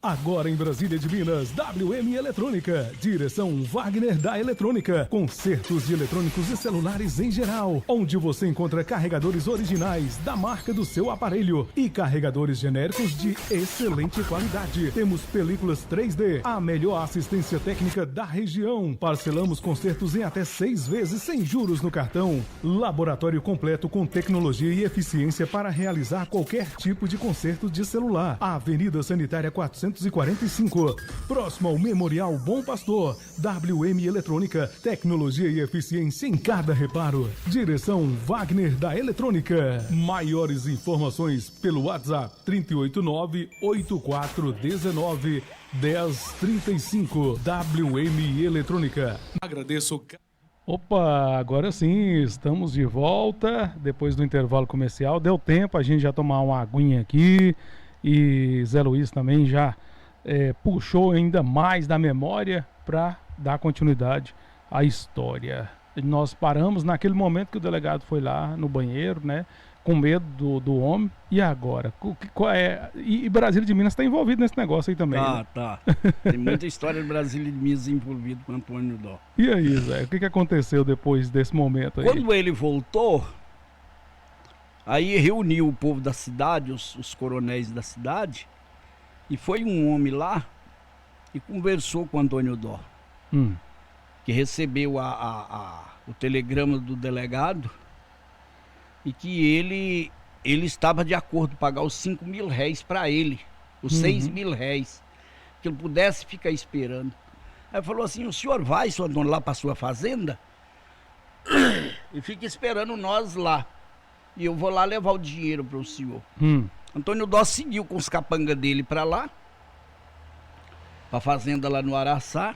Agora em Brasília de Minas, WM Eletrônica. Direção Wagner da Eletrônica. Consertos de eletrônicos e celulares em geral. Onde você encontra carregadores originais da marca do seu aparelho e carregadores genéricos de excelente qualidade. Temos películas 3D, a melhor assistência técnica da região. Parcelamos consertos em até 6 vezes sem juros no cartão. Laboratório completo com tecnologia e eficiência para realizar qualquer tipo de conserto de celular. Avenida Sanitária 400 1945. Próximo ao Memorial Bom Pastor. WM Eletrônica, tecnologia e eficiência em cada reparo. Direção Wagner da Eletrônica. Maiores informações pelo WhatsApp 389-8419-1035. WM Eletrônica. Agradeço. Opa, agora sim, estamos de volta depois do intervalo comercial. Deu tempo a gente já tomar uma aguinha aqui e Zé Luiz também já puxou ainda mais da memória para dar continuidade à história. Nós paramos naquele momento que o delegado foi lá no banheiro, né, com medo do homem. E agora? E Brasília de Minas está envolvido nesse negócio aí também. Né? Tá. Tem muita história de Brasília de Minas envolvido com Antônio Dó. E aí, Zé, o que aconteceu depois desse momento aí? Quando ele voltou, aí reuniu o povo da cidade, os coronéis da cidade, e foi um homem lá e conversou com Antônio Dó, que recebeu o telegrama do delegado e que ele estava de acordo em pagar os 5 mil réis para ele, os 6 mil réis, que ele pudesse ficar esperando. Aí falou assim: o senhor vai, seu Antônio, lá para sua fazenda e fica esperando nós lá. E eu vou lá levar o dinheiro para o senhor. Antônio Dó seguiu com os capangas dele para lá, para a fazenda lá no Araçá.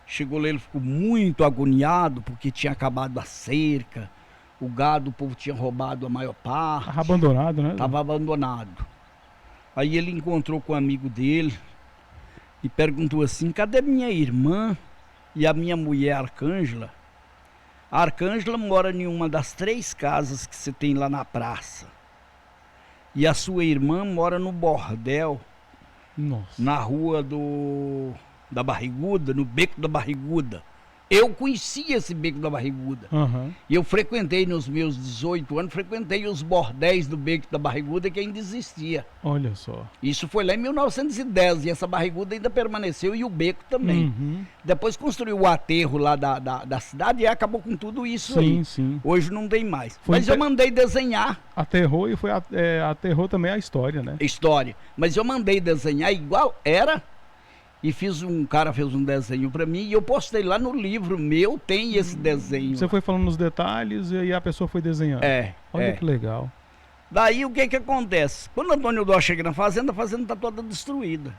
Chegou lá, ele ficou muito agoniado, porque tinha acabado a cerca, o gado, o povo tinha roubado a maior parte. Estava abandonado, né? Estava abandonado. Aí ele encontrou com um amigo dele e perguntou assim: cadê minha irmã e a minha mulher Arcângela? A Arcângela mora em uma das 3 casas que você tem lá na praça. E a sua irmã mora no bordel. Nossa. Na rua da Barriguda, no Beco da Barriguda. Eu conhecia esse Beco da Barriguda. E eu frequentei nos meus 18 anos, frequentei os bordéis do Beco da Barriguda que ainda existia. Olha só. Isso foi lá em 1910 e essa barriguda ainda permaneceu e o beco também. Depois construiu o aterro lá da cidade e acabou com tudo isso aí. Sim. Hoje não tem mais. Mas eu mandei desenhar. Aterrou e aterrou também a história, né? História. Mas eu mandei desenhar igual era. E um cara fez um desenho para mim e eu postei lá no livro meu, tem esse desenho. Você foi falando nos detalhes e aí a pessoa foi desenhando. Olha que legal. Daí o que acontece? Quando o Antônio Dó chega na fazenda, a fazenda tá toda destruída.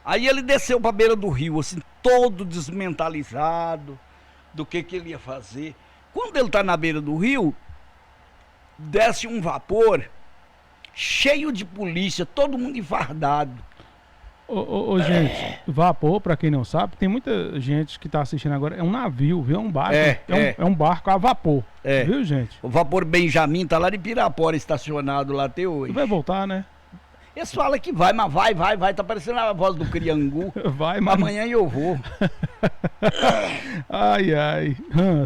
Aí ele desceu pra beira do rio, assim, todo desmentalizado do que ele ia fazer. Quando ele tá na beira do rio, desce um vapor cheio de polícia, todo mundo enfardado. Gente, vapor, pra quem não sabe, tem muita gente que tá assistindo agora, é um navio, viu? É um barco. É um barco a vapor. Viu, gente? O vapor Benjamin tá lá de Pirapora, estacionado lá até hoje. Vai voltar, né? Eles falam que vai, mas vai. Tá parecendo a voz do Criangu. Vai, mas... Amanhã eu vou. Ai.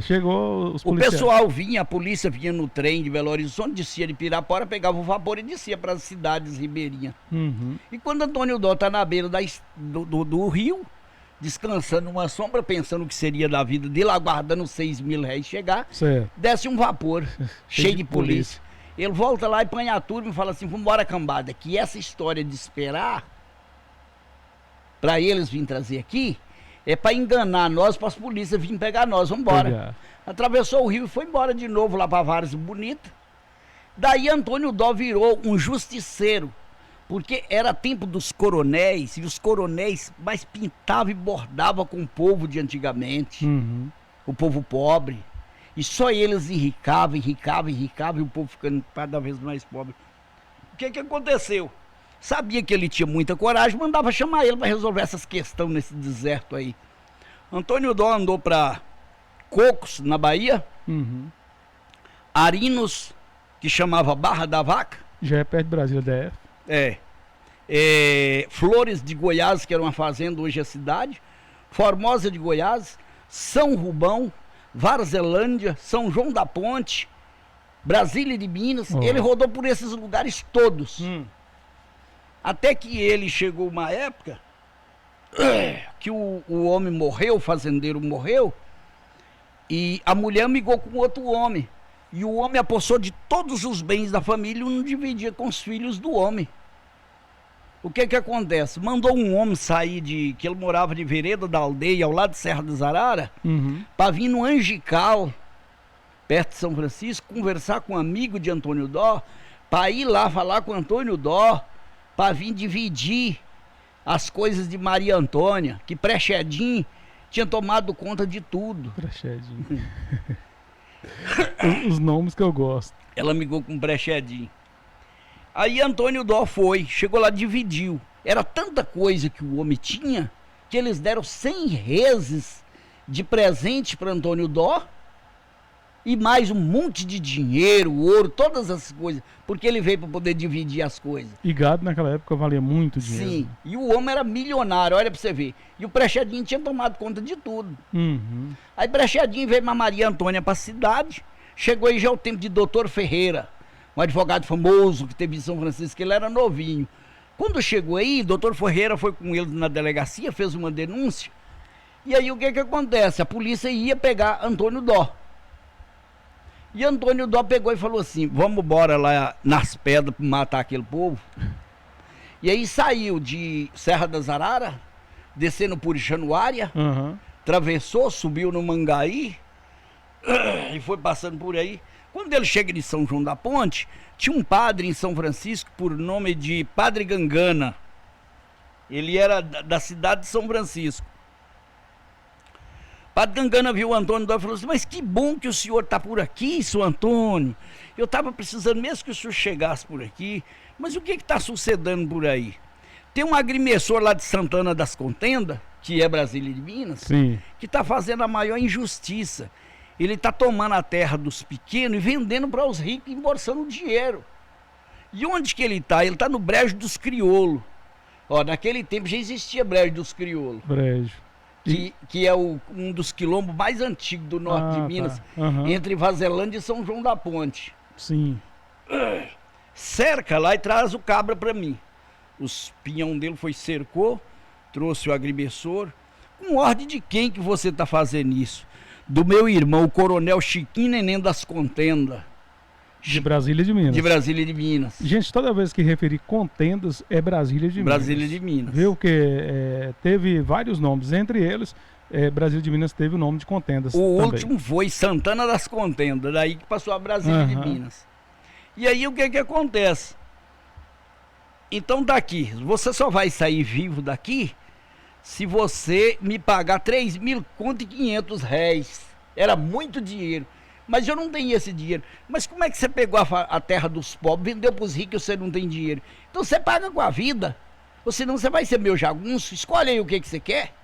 Chegou os policiais. O pessoal vinha, a polícia vinha no trem de Belo Horizonte, descia de Pirapora, pegava o vapor e descia para as cidades ribeirinhas. E quando Antônio Dó tá na beira do rio, descansando numa sombra, pensando o que seria da vida dele, aguardando 6 mil réis chegar, desce um vapor cheio de polícia. Ele volta lá e põe a turma e fala assim: vambora, cambada, que essa história de esperar para eles virem trazer aqui é para enganar nós, para as polícias virem pegar nós, vambora. Atravessou o rio e foi embora de novo lá para Várzea Bonita. Daí Antônio Dó virou um justiceiro, porque era tempo dos coronéis, e os coronéis mais pintavam e bordavam com o povo de antigamente, o povo pobre. E só eles enricavam, e o povo ficando cada vez mais pobre. O que aconteceu? Sabia que ele tinha muita coragem, mandava chamar ele para resolver essas questões nesse deserto aí. Antônio Dó andou para Cocos, na Bahia, Arinos, que chamava Barra da Vaca. Já é perto de Brasília, DF. Flores de Goiás, que era uma fazenda, hoje é cidade. Formosa de Goiás, São Rubão, Varzelândia, São João da Ponte, Brasília de Minas. Ele rodou por esses lugares todos. Até que ele chegou uma época que o homem morreu, o fazendeiro morreu, e a mulher amigou com outro homem. E o homem apossou de todos os bens da família e não dividia com os filhos do homem. O que acontece? Mandou um homem sair que ele morava de Vereda da Aldeia, ao lado de Serra das Araras, para vir no Angical, perto de São Francisco, conversar com um amigo de Antônio Dó, para ir lá falar com Antônio Dó, para vir dividir as coisas de Maria Antônia, que Prechedim tinha tomado conta de tudo. Prechedim. Os nomes que eu gosto. Ela ligou com Prechedim. Aí Antônio Dó chegou lá, dividiu. Era tanta coisa que o homem tinha, que eles deram 100 reses de presente para Antônio Dó, e mais um monte de dinheiro, ouro, todas as coisas, porque ele veio para poder dividir as coisas. E gado naquela época valia muito dinheiro. Sim, e o homem era milionário, olha para você ver. E o Prechedim tinha tomado conta de tudo. Aí Prechedim veio para Maria Antônia para a cidade, chegou aí já o tempo de Doutor Ferreira, um advogado famoso que teve em São Francisco, ele era novinho. Quando chegou aí, Doutor Ferreira foi com ele na delegacia, fez uma denúncia, e aí o que acontece? A polícia ia pegar Antônio Dó. E Antônio Dó pegou e falou assim, vamos embora lá nas pedras para matar aquele povo. E aí saiu de Serra das Araras, descendo por Januária, atravessou, subiu no Mangaí, e foi passando por aí. Quando ele chega de São João da Ponte, tinha um padre em São Francisco por nome de Padre Gangana. Ele era da cidade de São Francisco. Padre Gangana viu o Antônio Dó e falou assim, mas que bom que o senhor está por aqui, seu Antônio. Eu estava precisando mesmo que o senhor chegasse por aqui, mas o que está sucedendo por aí? Tem um agrimensor lá de Santana das Contendas, que é Brasília de Minas, Sim. que está fazendo a maior injustiça. Ele está tomando a terra dos pequenos e vendendo para os ricos, embolsando dinheiro. E onde que ele está? Ele está no Brejo dos Crioulos. Ó, naquele tempo já existia Brejo dos Crioulos. Brejo. Que é um dos quilombos mais antigos do norte de Minas, entre Vazelândia e São João da Ponte. Sim. Cerca lá e traz o cabra para mim. Os pinhão dele cercou, trouxe o agrimensor. Com ordem de quem que você está fazendo isso? Do meu irmão, o Coronel Chiquinho Neném das Contendas. De Brasília de Minas. De Brasília de Minas. Gente, toda vez que referir contendas, é Brasília de Minas. Brasília de Minas. Viu que teve vários nomes, entre eles, Brasília de Minas teve o nome de contendas O também. último foi Santana das Contendas, daí que passou a Brasília de Minas. E aí o que acontece? Então daqui, você só vai sair vivo daqui se você me pagar 3.500 réis. Era muito dinheiro. Mas eu não tenho esse dinheiro. Mas como é que você pegou a terra dos pobres, vendeu para os ricos e você não tem dinheiro? Então você paga com a vida. Ou senão você vai ser meu jagunço. Escolhe aí o que você quer.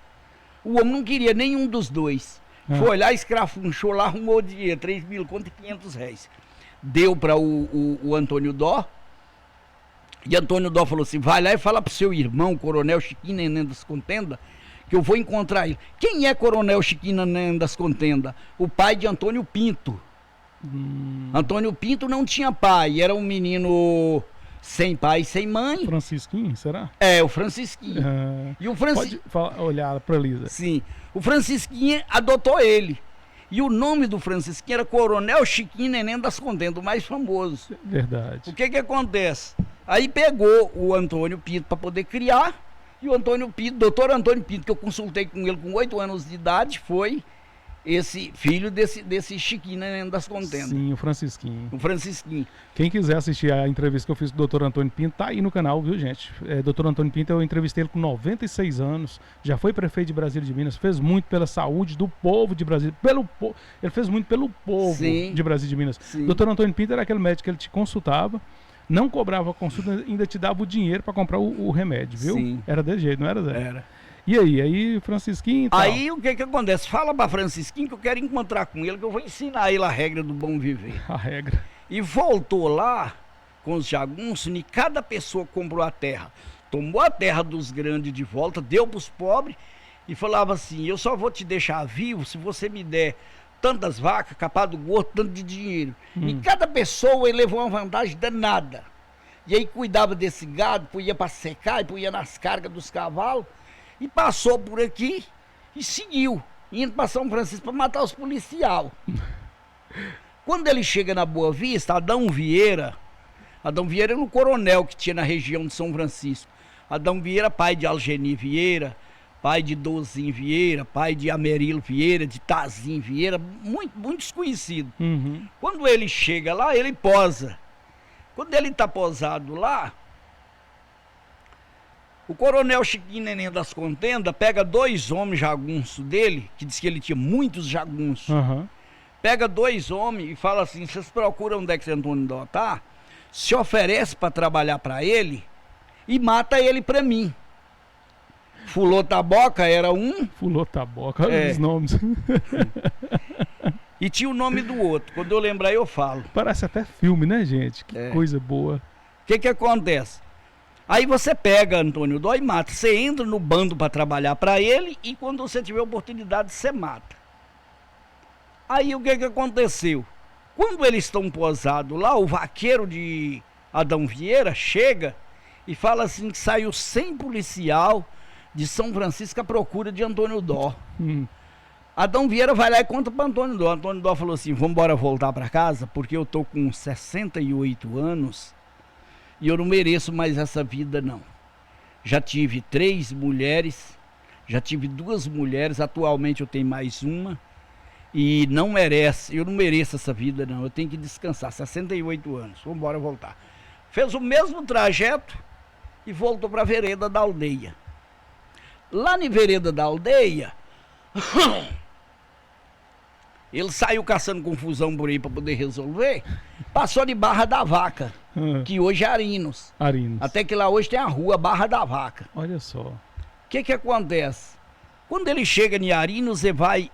O homem não queria nenhum dos dois. Foi lá, escrafunchou lá, arrumou dinheiro, 3.500 réis. Deu para o Antônio Dó. E Antônio Dó falou assim, vai lá e fala pro seu irmão, Coronel Chiquinho Neném das Contendas, que eu vou encontrar ele. Quem é Coronel Chiquinho Neném das Contendas? O pai de Antônio Pinto. Antônio Pinto não tinha pai, era um menino sem pai e sem mãe. Francisquinho, será? É, o Francisquinho. E o Pode olhar para Lisa. Sim, o Francisquinho adotou ele. E o nome do Francisquinho era Coronel Chiquinho Neném das Contendas, o mais famoso. Verdade. O que acontece? Aí pegou o Antônio Pinto para poder criar, e o Antônio Pinto, doutor Antônio Pinto, que eu consultei com ele com 8 anos de idade, foi esse filho desse Chiquinho Neném das Contendas. Sim, o Francisquinho. O Francisquinho. Quem quiser assistir a entrevista que eu fiz com o doutor Antônio Pinto, tá aí no canal, viu, gente? Doutor Antônio Pinto, eu entrevistei ele com 96 anos, já foi prefeito de Brasília de Minas, fez muito pela saúde do povo de Brasília, ele fez muito pelo povo Sim. de Brasília de Minas. Sim. Doutor Antônio Pinto era aquele médico que ele te consultava, não cobrava a consulta, ainda te dava o dinheiro para comprar o remédio, viu? Sim. Era desse jeito, não era, Zé? Era. E aí, Francisquinho e tal. Aí o que acontece? Fala para Francisquinho que eu quero encontrar com ele, que eu vou ensinar ele a regra do bom viver. A regra. E voltou lá com os jagunços, e cada pessoa comprou a terra. Tomou a terra dos grandes de volta, deu para os pobres e falava assim, eu só vou te deixar vivo se você me der tantas vacas, capado gordo, tanto de dinheiro. E cada pessoa ele levou uma vantagem danada. E aí cuidava desse gado, punha para secar, e punha nas cargas dos cavalos, e passou por aqui e seguiu, indo para São Francisco para matar os policiais. Quando ele chega na Boa Vista, Adão Vieira era um coronel que tinha na região de São Francisco. Adão Vieira, pai de Algeni Vieira, pai de Dozinho Vieira, pai de Amerilo Vieira, de Tazinho Vieira, muito desconhecido. Uhum. Quando ele chega lá, ele posa. Quando ele está posado lá, o coronel Chiquinho Neném das Contendas pega 2 homens jagunços dele, que diz que ele tinha muitos jagunços. Uhum. Pega 2 homens e fala assim: vocês procuram onde é que esse Antônio Dó tá, se oferece para trabalhar para ele e mata ele para mim. Fulô Taboca era um. Fulô Taboca, olha os nomes. E tinha o nome do outro. Quando eu lembrar, eu falo. Parece até filme, né, gente? Que coisa boa. O que acontece? Aí você pega Antônio Dó e mata. Você entra no bando para trabalhar para ele e quando você tiver oportunidade, você mata. Aí o que aconteceu? Quando eles estão posados lá, o vaqueiro de Adão Vieira chega e fala assim que saiu 100 policial de São Francisco à procura de Antônio Dó. Adão Vieira vai lá e conta para Antônio Dó. Antônio Dó falou assim: vamos embora voltar para casa, porque eu tô com 68 anos e eu não mereço mais essa vida não. Já tive 3 mulheres, já tive 2 mulheres, atualmente eu tenho mais uma e eu não mereço essa vida não, eu tenho que descansar, 68 anos, vamos embora voltar. Fez o mesmo trajeto e voltou para a vereda da aldeia. Lá na vereda da aldeia, ele saiu caçando confusão por aí para poder resolver, passou de Barra da Vaca, que hoje é Arinos. Até que lá hoje tem a rua Barra da Vaca. Olha só. O que acontece? Quando ele chega em Arinos, ele vai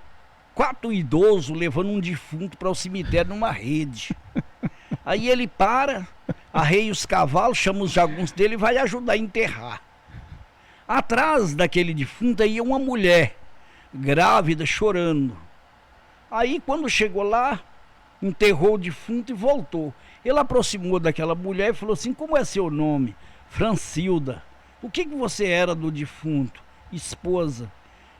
4 idosos levando um defunto para o cemitério numa rede. Aí ele para, arreia os cavalos, chama os jagunços dele e vai ajudar a enterrar. Atrás daquele defunto ia uma mulher grávida chorando. Aí quando chegou lá, enterrou o defunto e voltou. Ele aproximou daquela mulher e falou assim: como é seu nome? Francilda. O que você era do defunto? Esposa.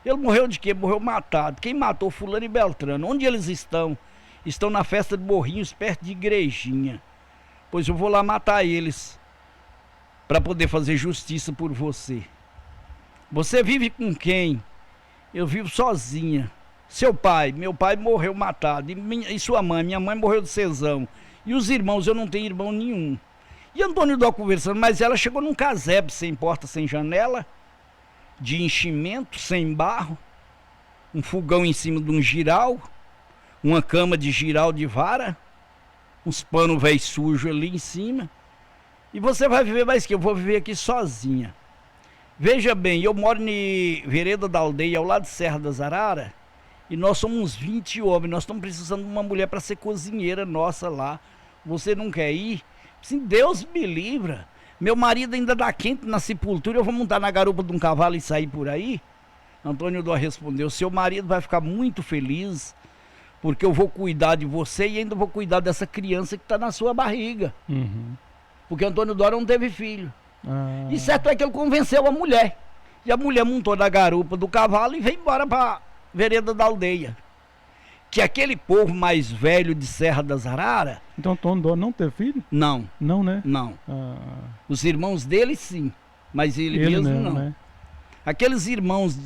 Ele morreu de quê? Morreu matado. Quem matou? Fulano e Beltrano. Onde eles estão? Estão na festa de Morrinhos, perto de Igrejinha. Pois eu vou lá matar eles para poder fazer justiça por você. Você vive com quem? Eu vivo sozinha. Seu pai? Meu pai morreu matado. E sua mãe? Minha mãe morreu de cesão. E os irmãos? Eu não tenho irmão nenhum. E Antônio Dó conversando, mas ela chegou num casebre sem porta, sem janela, de enchimento, sem barro, um fogão em cima de um giral, uma cama de giral de vara, uns panos velho sujos ali em cima. E você vai viver mais que eu vou viver aqui sozinha. Veja bem, eu moro na vereda da aldeia, ao lado de Serra das Araras, e nós somos uns 20 homens, nós estamos precisando de uma mulher para ser cozinheira nossa lá. Você não quer ir? Sim, Deus me livra. Meu marido ainda dá quente na sepultura, eu vou montar na garupa de um cavalo e sair por aí? Antônio Dó respondeu: seu marido vai ficar muito feliz, porque eu vou cuidar de você e ainda vou cuidar dessa criança que está na sua barriga. Porque Antônio Dó não teve filho. E certo é que ele convenceu a mulher. E a mulher montou na garupa do cavalo e veio embora para vereda da aldeia. Que aquele povo mais velho de Serra das Araras... Então Antônio Dó não teve filho? Não. Não, né? Não. Os irmãos dele sim, mas ele mesmo não. Né? Aqueles irmãos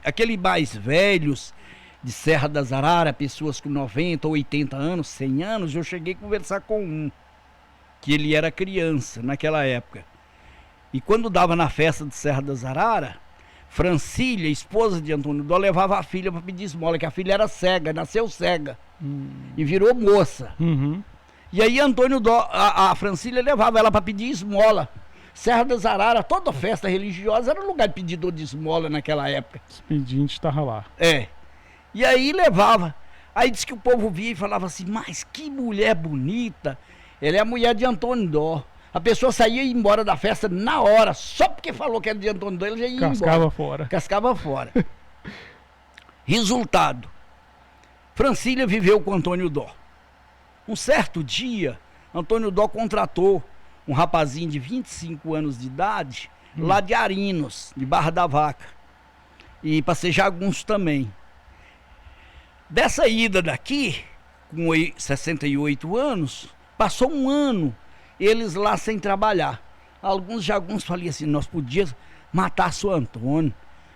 aqueles mais velhos de Serra das Araras, pessoas com 90, 80 anos, 100 anos, eu cheguei a conversar com um, que ele era criança naquela época. E quando dava na festa de Serra das Araras, Francília, esposa de Antônio Dó, levava a filha para pedir esmola, que a filha era cega, nasceu cega, e virou moça. E aí Antônio Dó, a Francília levava ela para pedir esmola. Serra das Araras, toda festa religiosa era lugar de pedidor de esmola naquela época. Os pedintes estavam lá. E aí levava. Aí disse que o povo via e falava assim: mas que mulher bonita. Ela é a mulher de Antônio Dó. A pessoa saía e ia embora da festa na hora, só porque falou que era de Antônio Dó, ele já ia embora. Cascava fora. Resultado: Francília viveu com Antônio Dó. Um certo dia, Antônio Dó contratou um rapazinho de 25 anos de idade, lá de Arinos, de Barra da Vaca, e para ser jagunço também. Dessa ida daqui, com 68 anos, passou um ano eles lá sem trabalhar. Alguns falaram assim, nós podíamos matar seu Antônio.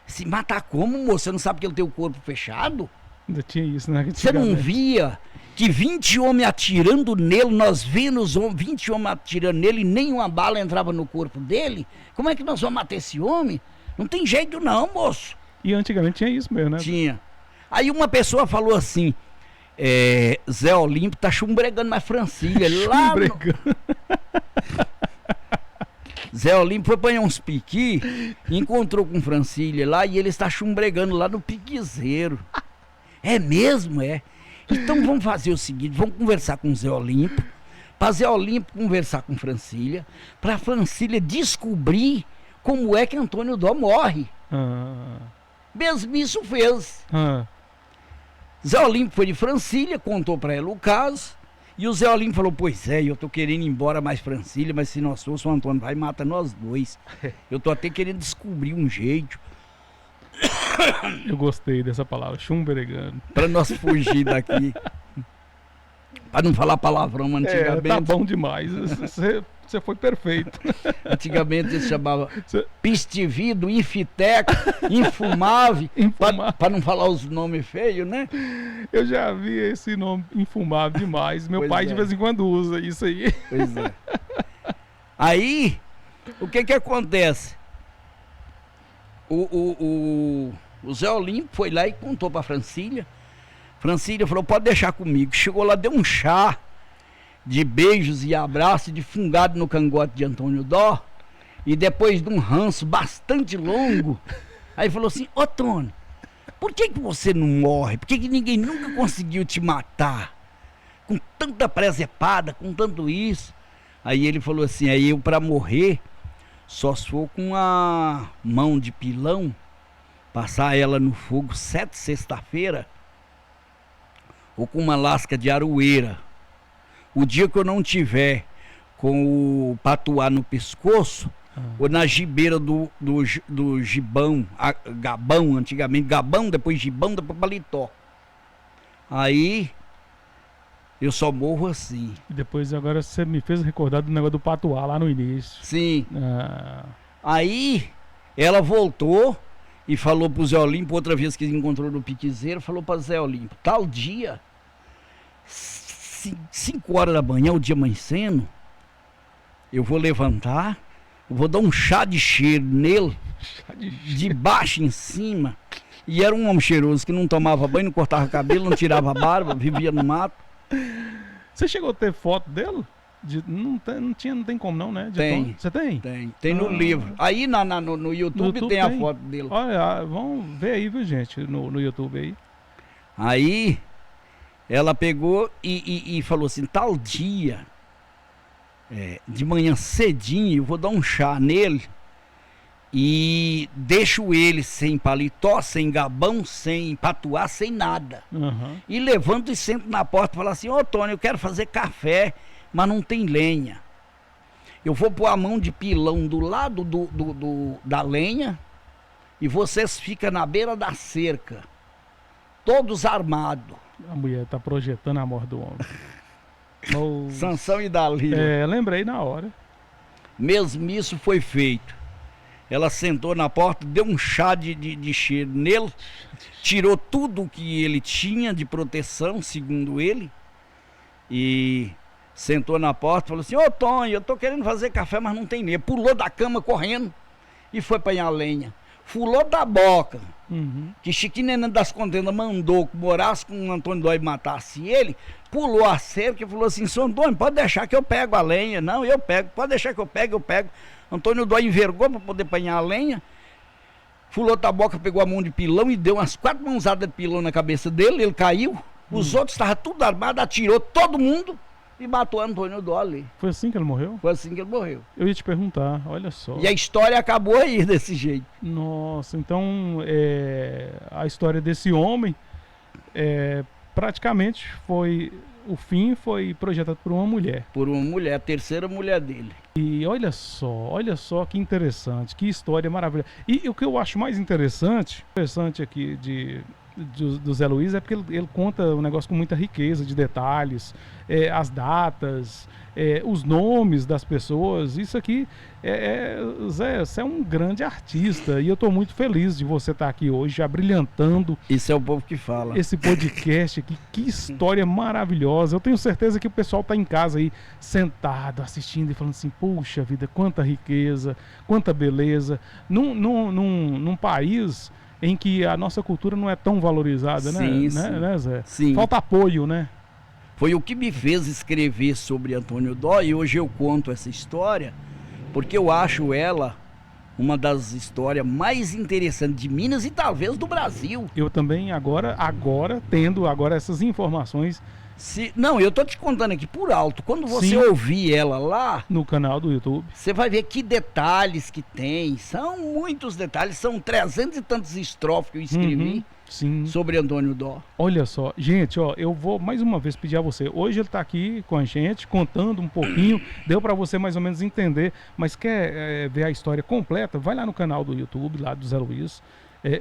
Se matar como, moço? Você não sabe que ele tem o corpo fechado? Ainda tinha isso, né? Você não via que 20 homens atirando nele, nós vimos 20 homens atirando nele e nenhuma bala entrava no corpo dele? Como é que nós vamos matar esse homem? Não tem jeito não, moço. E antigamente tinha isso mesmo, né? Tinha. Aí uma pessoa falou assim, Zé Olímpio tá chumbregando mais Francília. Lá Zé Olímpio foi apanhar uns piqui, encontrou com Francília lá e ele está chumbregando lá no piquezeiro. É mesmo, é? Então vamos fazer o seguinte, vamos conversar com o Zé Olímpio, para Zé Olímpio conversar com Francília, para Francília descobrir como é que Antônio Dó morre. Mesmo isso fez. Zé Olímpio foi de Francília, contou para ela o caso, e o Zé Olímpio falou, pois é, eu tô querendo ir embora mais Francília, mas se nós formos, o Antônio vai e mata nós dois. Eu tô até querendo descobrir um jeito. Eu gostei dessa palavra, chumbregando. Para nós fugir daqui. Para não falar palavrão antigamente. Tá bom demais, você foi perfeito. Antigamente eles chamavam pistivido, infiteco, infumável, para não falar os nomes feios, né? Eu já vi esse nome infumável demais. Meu pai de vez em quando usa isso aí. Pois é. Aí, o que acontece? O Zé Olímpio foi lá e contou para Francília. Francília falou, pode deixar comigo. Chegou lá, deu um chá de beijos e abraços, de fungado no cangote de Antônio Dó. E depois de um ranço bastante longo, aí falou assim, ô Tony, por que você não morre? Por que ninguém nunca conseguiu te matar? Com tanta presepada, com tanto isso. Aí ele falou assim, aí eu para morrer, só se for com a mão de pilão, passar ela no fogo 7 sexta-feira, ou com uma lasca de aroeira. O dia que eu não tiver com o patuá no pescoço, ou na gibeira do gibão, gabão, antigamente gabão, depois gibão, depois paletó. Aí eu só morro assim. E depois agora você me fez recordar do negócio do patuá lá no início. Sim. Aí ela voltou e falou pro Zé Olímpio, outra vez que ele encontrou no piquezeiro, falou para Zé Olímpio, tal dia, 5 horas da manhã, o dia amanhecendo, eu vou levantar, eu vou dar um chá de cheiro nele, de baixo em cima. E era um homem cheiroso que não tomava banho, não cortava cabelo, não tirava barba, vivia no mato. Você chegou a ter foto dele? Não tem como não, né? Tem. Você tem? Tem no livro. Aí no YouTube tem a foto dele. Olha, vamos ver aí, viu, gente, no YouTube aí. Aí ela pegou e falou assim, tal dia, de manhã cedinho, eu vou dar um chá nele e deixo ele sem paletó, sem gabão, sem patuá, sem nada. E levanto e sento na porta e falo assim, ô Tony, eu quero fazer café, mas não tem lenha. Eu vou pôr a mão de pilão do lado da lenha e vocês ficam na beira da cerca, todos armados. A mulher tá projetando a morte do homem. Sansão e Dalila. Lembrei na hora. Mesmo isso foi feito. Ela sentou na porta, deu um chá de cheiro nele, tirou tudo que ele tinha de proteção, segundo ele, e sentou na porta e falou assim, ô Tonho, eu tô querendo fazer café, mas não tem lenha. Pulou da cama correndo e foi apanhar lenha. Fulou da boca, que Chiquinho das Contendas mandou que morasse com o Antônio Dó e matasse ele, pulou a cerca e falou assim, seu Antônio, pode deixar que eu pego a lenha. Não, eu pego, pode deixar que eu pego. Antônio Dó envergou para poder apanhar a lenha, fulou da boca, pegou a mão de pilão e deu umas 4 mãozadas de pilão na cabeça dele, ele caiu, os outros estavam tudo armados, atirou todo mundo e matou Antônio Dó ali. Foi assim que ele morreu? Foi assim que ele morreu. Eu ia te perguntar, olha só. E a história acabou aí desse jeito. Nossa, então a história desse homem praticamente o fim foi projetado por uma mulher. Por uma mulher, a terceira mulher dele. E olha só que interessante, que história maravilhosa. E o que eu acho mais interessante aqui do Zé Luiz é porque ele conta um negócio com muita riqueza de detalhes, as datas, os nomes das pessoas. Isso aqui, Zé, você é um grande artista e eu estou muito feliz de você estar aqui hoje, já brilhantando. Isso é o povo que fala. Esse podcast aqui, que história maravilhosa. Eu tenho certeza que o pessoal está em casa aí, sentado, assistindo e falando assim, puxa vida, quanta riqueza, quanta beleza. Num país em que a nossa cultura não é tão valorizada, Sim, sim. né, Zé? Sim. Falta apoio, né? Foi o que me fez escrever sobre Antônio Dó, e hoje eu conto essa história, porque eu acho ela uma das histórias mais interessantes de Minas e talvez do Brasil. Eu também agora tendo essas informações Não, eu tô te contando aqui por alto. Quando você Sim. ouvir ela lá, no canal do YouTube. você vai ver que detalhes que tem. São muitos detalhes, são 300 e tantos estrofes que eu escrevi Sim. sobre Antônio Dó. Olha só, gente, ó, eu vou mais uma vez pedir a você. Hoje ele está aqui com a gente, contando um pouquinho. Deu para você mais ou menos entender, mas quer ver a história completa? Vai lá no canal do YouTube, lá do Zé Luiz.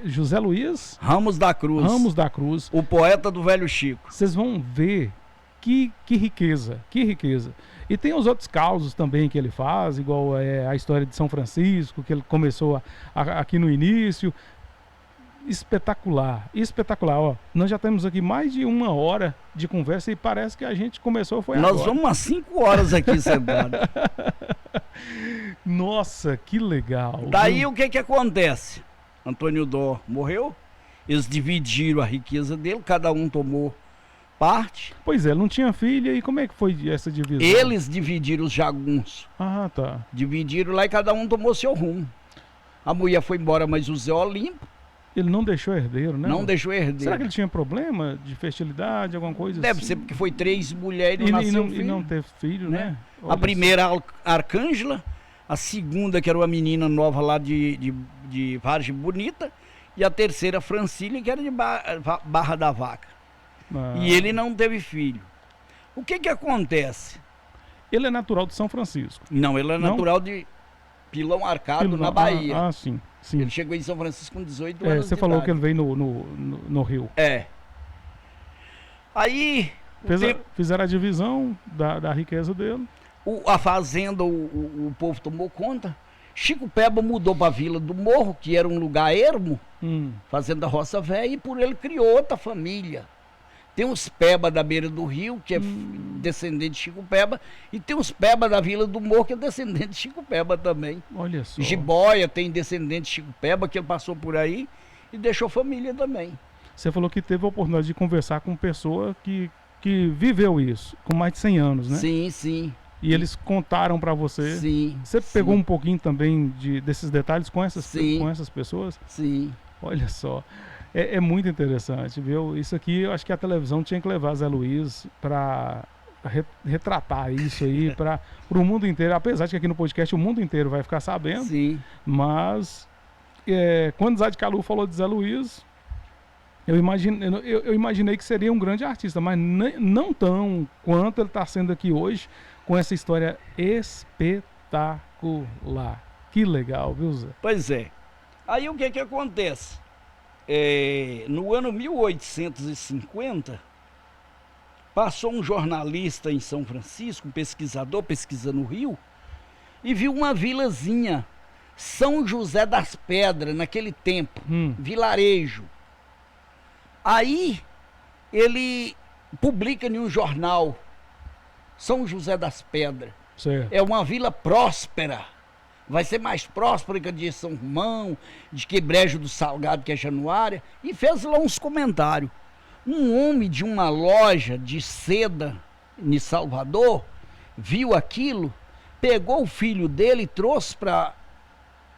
José Luiz Ramos da Cruz. O poeta do Velho Chico. Vocês vão ver que riqueza, que riqueza. E tem os outros causos também que ele faz, igual a história de São Francisco, que ele começou aqui no início. Espetacular, espetacular. Ó, nós já temos aqui mais de 1 hora de conversa e parece que a gente começou agora. Nós vamos umas 5 horas aqui sentados. Nossa, que legal. Daí o que acontece? Antônio Dó morreu, eles dividiram a riqueza dele, cada um tomou parte. Pois é, não tinha filha, e como é que foi essa divisão? Eles dividiram os jagunços. Ah, tá. Dividiram lá e cada um tomou seu rumo. A mulher foi embora, mas o Zé Olimpo Ele não deixou herdeiro, né? não deixou herdeiro. Será que ele tinha problema de fertilidade, alguma coisa Deve assim? ser porque foi 3 mulheres e não nasceu filho. E não teve filho, né? A primeira, Arcângela, a segunda, que era uma menina nova lá de Vargem Bonita, e a terceira, Francília, que era de Barra da Vaca. E ele não teve filho. O que acontece? Ele é natural de São Francisco. Não, ele é natural de Pilão Arcado, na Bahia. Ah, sim, sim. Ele chegou em São Francisco com 18 anos Você de falou idade. que ele veio no Rio. Aí... Fizeram a divisão da riqueza dele. A fazenda, o povo tomou conta. Chico Peba mudou para a Vila do Morro, que era um lugar ermo, fazenda Roça Velha, e por ele criou outra família. Tem os Peba da beira do rio, que é descendente de Chico Peba, e tem os Peba da Vila do Morro, que é descendente de Chico Peba também. Olha só. Jiboia tem descendente de Chico Peba, que ele passou por aí e deixou família também. Você falou que teve a oportunidade de conversar com pessoa que viveu isso, com mais de 100 anos, né? Sim, sim. E eles contaram para você. Sim. Você pegou um pouquinho também desses detalhes com essas pessoas? Sim. Olha só. É muito interessante, viu? Isso aqui, eu acho que a televisão tinha que levar Zé Luiz para retratar isso aí para o mundo inteiro. Apesar de que aqui no podcast o mundo inteiro vai ficar sabendo. Sim. Mas quando Zé de Calu falou de Zé Luiz, eu imaginei que seria um grande artista, mas não tão quanto ele está sendo aqui hoje, com essa história espetacular. Que legal, viu, Zé? Pois é. Aí o que acontece? No ano 1850, passou um jornalista em São Francisco, um pesquisador, pesquisando o Rio, e viu uma vilazinha, São José das Pedras, naquele tempo, vilarejo. Aí ele publica em um jornal, São José das Pedras. Certo. É uma vila próspera. Vai ser mais próspera que a de São Romão, de que Brejo do Salgado, que é Januária. E fez lá uns comentários. Um homem de uma loja de seda em Salvador viu aquilo, pegou o filho dele e trouxe para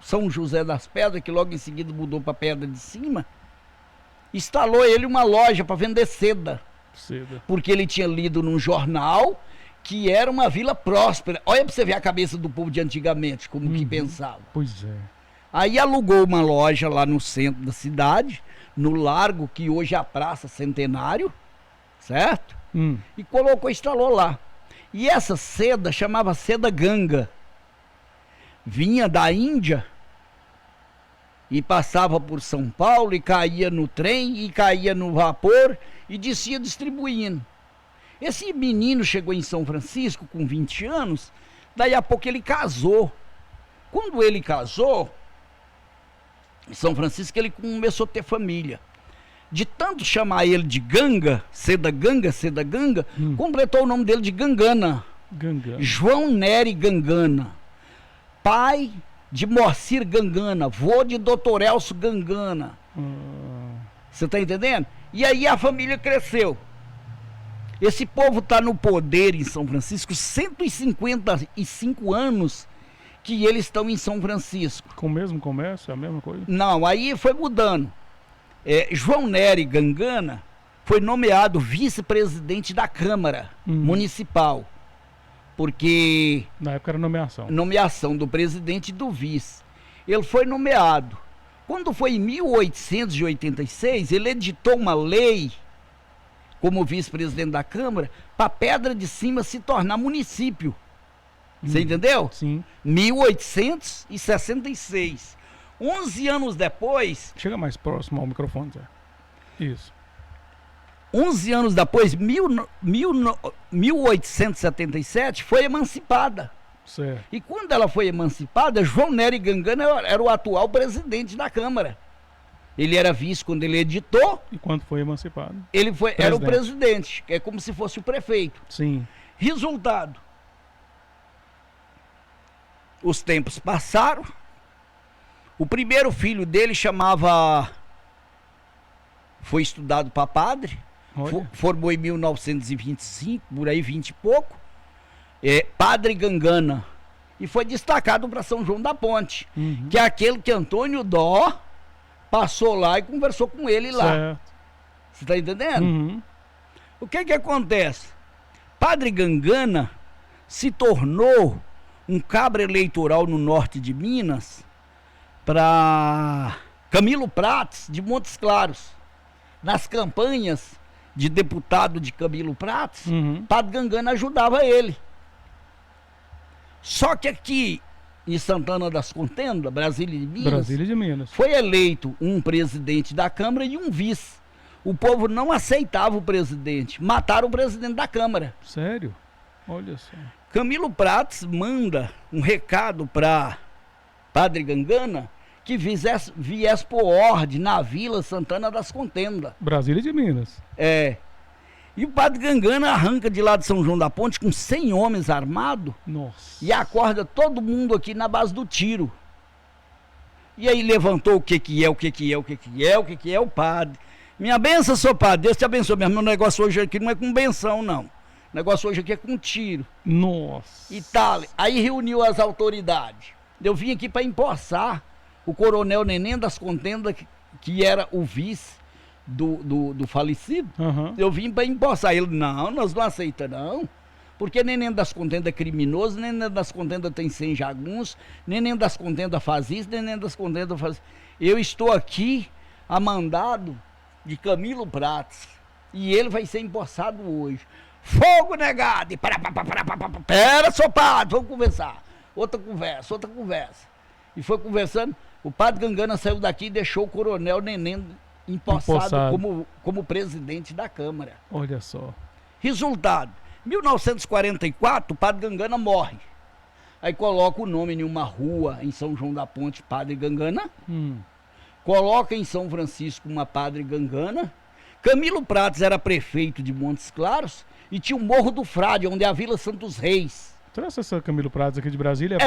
São José das Pedras, que logo em seguida mudou para Pedra de Cima. Instalou ele uma loja para vender seda. Porque ele tinha lido num jornal que era uma vila próspera. Olha para você ver a cabeça do povo de antigamente, como que pensava. Pois é. Aí alugou uma loja lá no centro da cidade, no Largo, que hoje é a Praça Centenário, certo? E instalou lá. E essa seda chamava seda ganga. Vinha da Índia e passava por São Paulo e caía no trem e caía no vapor e descia distribuindo. Esse menino chegou em São Francisco com 20 anos, daí a pouco ele casou. Quando ele casou, em São Francisco ele começou a ter família. De tanto chamar ele de Ganga, Seda Ganga, completou o nome dele de Gangana. João Nery Gangana, pai de Moacir Gangana, vô de Dr. Elcio Gangana. Você tá entendendo? E aí a família cresceu. Esse povo está no poder em São Francisco, 155 anos que eles estão em São Francisco. Com o mesmo comércio, é a mesma coisa? Não, aí foi mudando. João Nery Gangana foi nomeado vice-presidente da Câmara Municipal, porque... Na época era nomeação. Nomeação do presidente e do vice. Ele foi nomeado. Quando foi em 1886, ele editou uma lei, como vice-presidente da Câmara, para Pedra de Cima se tornar município. Você entendeu? Sim. 1866. 11 anos depois... Chega mais próximo ao microfone, Zé. Isso. 11 anos depois, 1877, foi emancipada. Certo. E quando ela foi emancipada, João Nery Gangana era o atual presidente da Câmara. Ele era vice quando ele editou. E quando foi emancipado? Ele era o presidente, é como se fosse o prefeito. Sim. Resultado. Os tempos passaram. O primeiro filho dele foi estudado para padre. Formou em 1925, por aí 20 e pouco. Padre Gangana. E foi destacado para São João da Ponte. Que é aquele que Antônio Dó passou lá e conversou com ele lá. Certo. Você está entendendo? O que acontece? Padre Gangana se tornou um cabra eleitoral no norte de Minas para Camilo Prates de Montes Claros. Nas campanhas de deputado de Camilo Prates, Padre Gangana ajudava ele. Só que aqui em Santana das Contendas, Brasília de Minas, foi eleito um presidente da Câmara e um vice. O povo não aceitava o presidente, mataram o presidente da Câmara. Sério? Olha só. Camilo Prates manda um recado para Padre Gangana que viesse por ordem na Vila Santana das Contendas. Brasília de Minas. E o Padre Gangana arranca de lá de São João da Ponte com 100 homens armados. Nossa. E acorda todo mundo aqui na base do tiro. E aí levantou o que é o padre. Minha benção, seu padre, Deus te abençoe. Meu negócio hoje aqui não é com benção, não. O negócio hoje aqui é com tiro. Nossa. E tal. Aí reuniu as autoridades. Eu vim aqui para empossar o coronel Neném das Contendas, que era o vice do falecido. Eu vim para empossar. Ele, não, nós não aceitamos, não. Porque Neném das Contendas é criminoso, Neném das Contendas tem 100 jagunços, Neném das Contendas faz isso, Neném das Contendas faz isso. Eu estou aqui a mandado de Camilo Prates. E ele vai ser empossado hoje. Fogo negado! Pera, seu padre, vamos conversar. Outra conversa. E foi conversando. O Padre Gangana saiu daqui e deixou o coronel Neném empossado. Como presidente da Câmara. Olha só. Resultado, 1944, o Padre Gangana morre. Aí coloca o nome em uma rua em São João da Ponte, Padre Gangana. Coloca em São Francisco uma Padre Gangana. Camilo Prates era prefeito de Montes Claros e tinha o Morro do Frade, onde é a Vila Santos Reis. Trouxe essa Camilo Prates aqui de Brasília?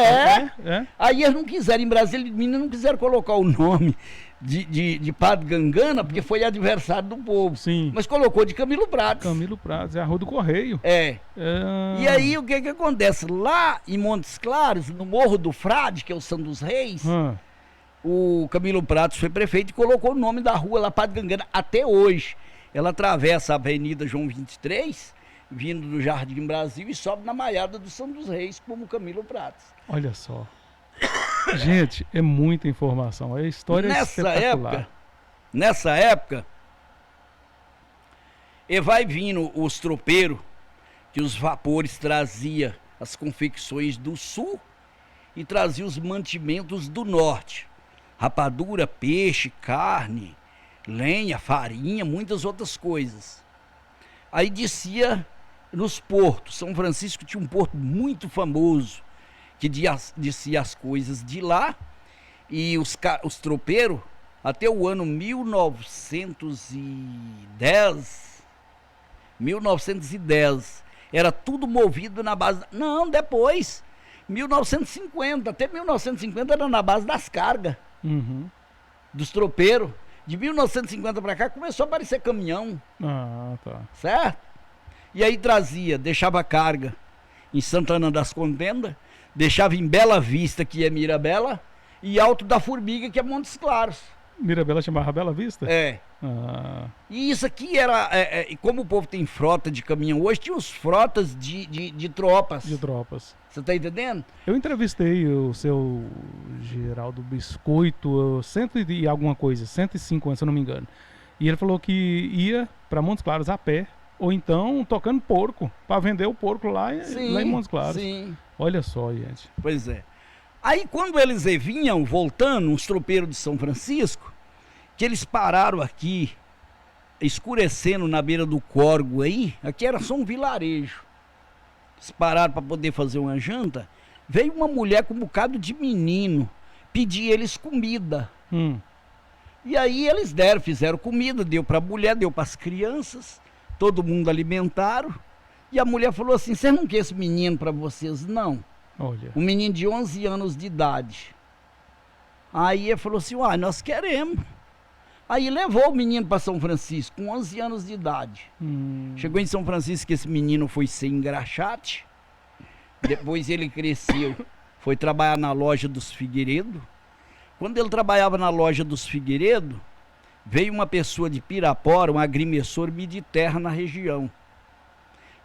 Aí eles não quiseram, em Brasília de Minas, não quiseram colocar o nome de Padre Gangana, porque foi adversário do povo. Sim. Mas colocou de Camilo Prates. Camilo Prates, é a Rua do Correio. E aí o que acontece? Lá em Montes Claros, no Morro do Frade, que é o Santos Reis, o Camilo Prates foi prefeito e colocou o nome da rua lá, Padre Gangana, até hoje. Ela atravessa a Avenida João 23, vindo do Jardim Brasil, e sobe na Maiada do Santos Reis, como Camilo Prates. Olha só. Gente, é muita informação. A história é espetacular. Nessa época, e vai vindo os tropeiros, que os vapores trazia as confecções do sul e trazia os mantimentos do norte. rapadura, peixe, carne, lenha, farinha, muitas outras coisas. Aí descia nos portos. São Francisco tinha um porto muito famoso, que descia as coisas de lá, e os tropeiros, até o ano 1910, era tudo movido na base... Não, depois, 1950, até 1950 era na base das cargas, dos tropeiros. De 1950 para cá começou a aparecer caminhão. Ah, tá. Certo? E aí deixava carga em Santana das Contendas, deixava em Bela Vista, que é Mirabela, e Alto da Formiga, que é Montes Claros. Mirabela chamava Bela Vista? É. Ah. E isso aqui era, como o povo tem frota de caminhão hoje, tinha os frotas de tropas. De tropas. Você tá entendendo? Eu entrevistei o seu Geraldo Biscoito, 100 e alguma coisa, 105 anos, se eu não me engano. E ele falou que ia para Montes Claros a pé, ou então tocando porco, para vender o porco lá em Montes Claros. Sim. Olha só, gente. Pois é. Aí quando eles vinham voltando, os tropeiros de São Francisco, que eles pararam aqui, escurecendo na beira do córrego aí, aqui era só um vilarejo. Eles pararam para poder fazer uma janta, veio uma mulher com um bocado de menino, pedir eles comida. E aí eles fizeram comida, deu para a mulher, deu para as crianças, todo mundo alimentaram. E a mulher falou assim: vocês não querem esse menino para vocês? Não. Olha. Um menino de 11 anos de idade. Aí ele falou assim: nós queremos. Aí levou o menino para São Francisco, com 11 anos de idade. Chegou em São Francisco, que esse menino foi ser engraxate. Depois ele cresceu, foi trabalhar na loja dos Figueiredo. Quando ele trabalhava na loja dos Figueiredo, veio uma pessoa de Pirapora, um agrimensor, medir terra na região.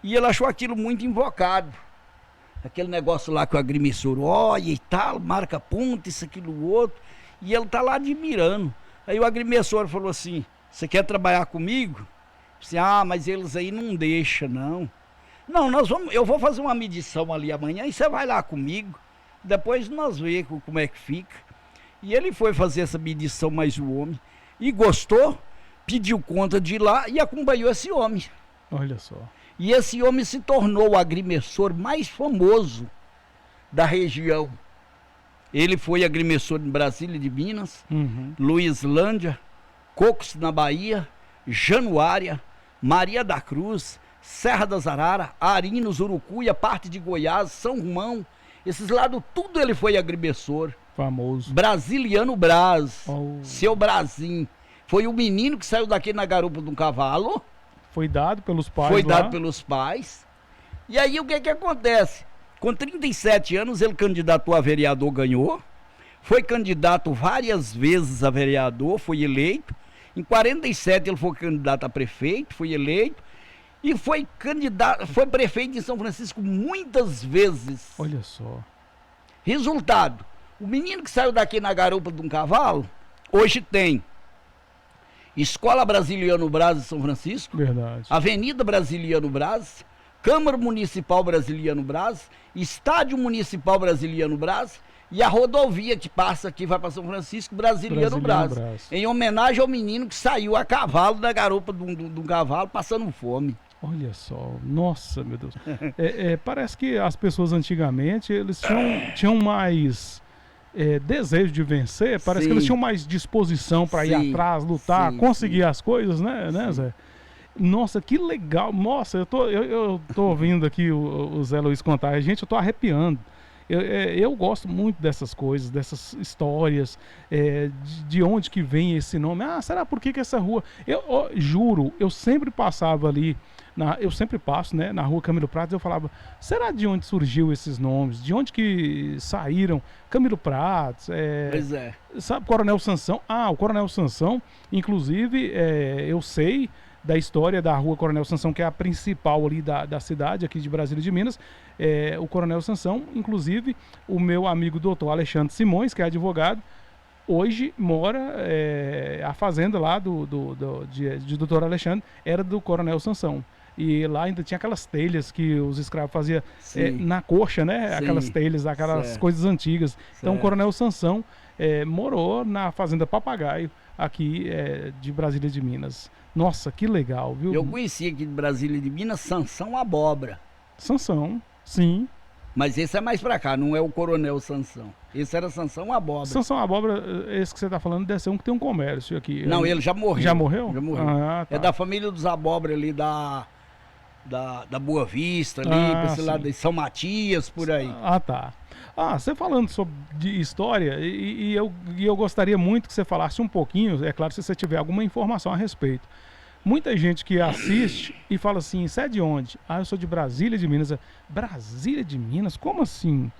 E ele achou aquilo muito invocado. Aquele negócio lá que o agrimensor olha e tal, marca ponta, isso, aquilo, outro. E ele tá lá admirando. Aí o agrimensor falou assim: você quer trabalhar comigo? Assim, mas eles aí não deixam, não. Não, eu vou fazer uma medição ali amanhã e você vai lá comigo. Depois nós vemos como é que fica. E ele foi fazer essa medição mais o homem. E gostou, pediu conta de ir lá e acompanhou esse homem. Olha só. E esse homem se tornou o agrimensor mais famoso da região. Ele foi agrimensor em Brasília de Minas, Luislândia, Cocos na Bahia, Januária, Maria da Cruz, Serra das Araras, Arinos, Urucuia, parte de Goiás, São Romão. Esses lados, tudo ele foi agrimensor. Famoso. Brasiliano Braz, seu Brasim. Foi o menino que saiu daqui na garupa de um cavalo. Foi dado pelos pais. Foi dado pelos pais. E aí o que acontece? Com 37 anos ele candidatou a vereador, ganhou. Foi candidato várias vezes a vereador, foi eleito. Em 47 ele foi candidato a prefeito, foi eleito. E foi prefeito em São Francisco muitas vezes. Olha só. Resultado: o menino que saiu daqui na garupa de um cavalo, hoje tem Escola Brasiliano Braz de São Francisco. Verdade. Avenida Brasiliano Braz, Câmara Municipal Brasiliano Braz, Estádio Municipal Brasiliano Braz e a rodovia que passa aqui, vai para São Francisco, Brasiliano Braz. Em homenagem ao menino que saiu a cavalo da garupa de um cavalo, passando fome. Olha só, nossa, meu Deus. Parece que as pessoas antigamente, eles tinham mais desejo de vencer, parece que eles tinham mais disposição para ir atrás, lutar, conseguir as coisas, né, Zé? Nossa, que legal. Nossa, eu tô ouvindo aqui o Zé Luiz contar. Gente, eu tô arrepiando. Eu gosto muito dessas coisas, dessas histórias, de onde que vem esse nome. Será por que essa rua... Eu juro, eu sempre passava ali, eu sempre passo, né, na rua Camilo Prates, eu falava, será de onde surgiu esses nomes? De onde que saíram? Camilo Prates, Pois é. Sabe, Coronel Sansão? O Coronel Sansão, inclusive, eu sei da história da rua Coronel Sansão, que é a principal ali da cidade, aqui de Brasília de Minas. O Coronel Sansão, inclusive, o meu amigo doutor Alexandre Simões, que é advogado, hoje mora, a fazenda lá de doutor Alexandre, era do Coronel Sansão. E lá ainda tinha aquelas telhas que os escravos faziam Sim. na coxa, né? Sim. Aquelas telhas, aquelas Certo. coisas antigas. Então o Certo. Coronel Sansão morou na Fazenda Papagaio, aqui de Brasília de Minas. Nossa, que legal, viu? Eu conheci aqui de Brasília de Minas Sansão Abóbora. Sansão, sim. Mas esse é mais pra cá, não é o Coronel Sansão. Esse era Sansão Abóbora. Sansão Abóbora, esse que você tá falando, deve ser um que tem um comércio aqui. Não, ele já morreu. Já morreu? Já morreu. Ah, tá. É da família dos Abóbora ali da Boa Vista, ali, Ah, pra esse sim. lado de São Matias, por aí. Ah, tá. Você falando sobre de história, e eu gostaria muito que você falasse um pouquinho, é claro, se você tiver alguma informação a respeito. Muita gente que assiste e fala assim, você é de onde? Eu sou de Brasília de Minas. Brasília de Minas? Como assim?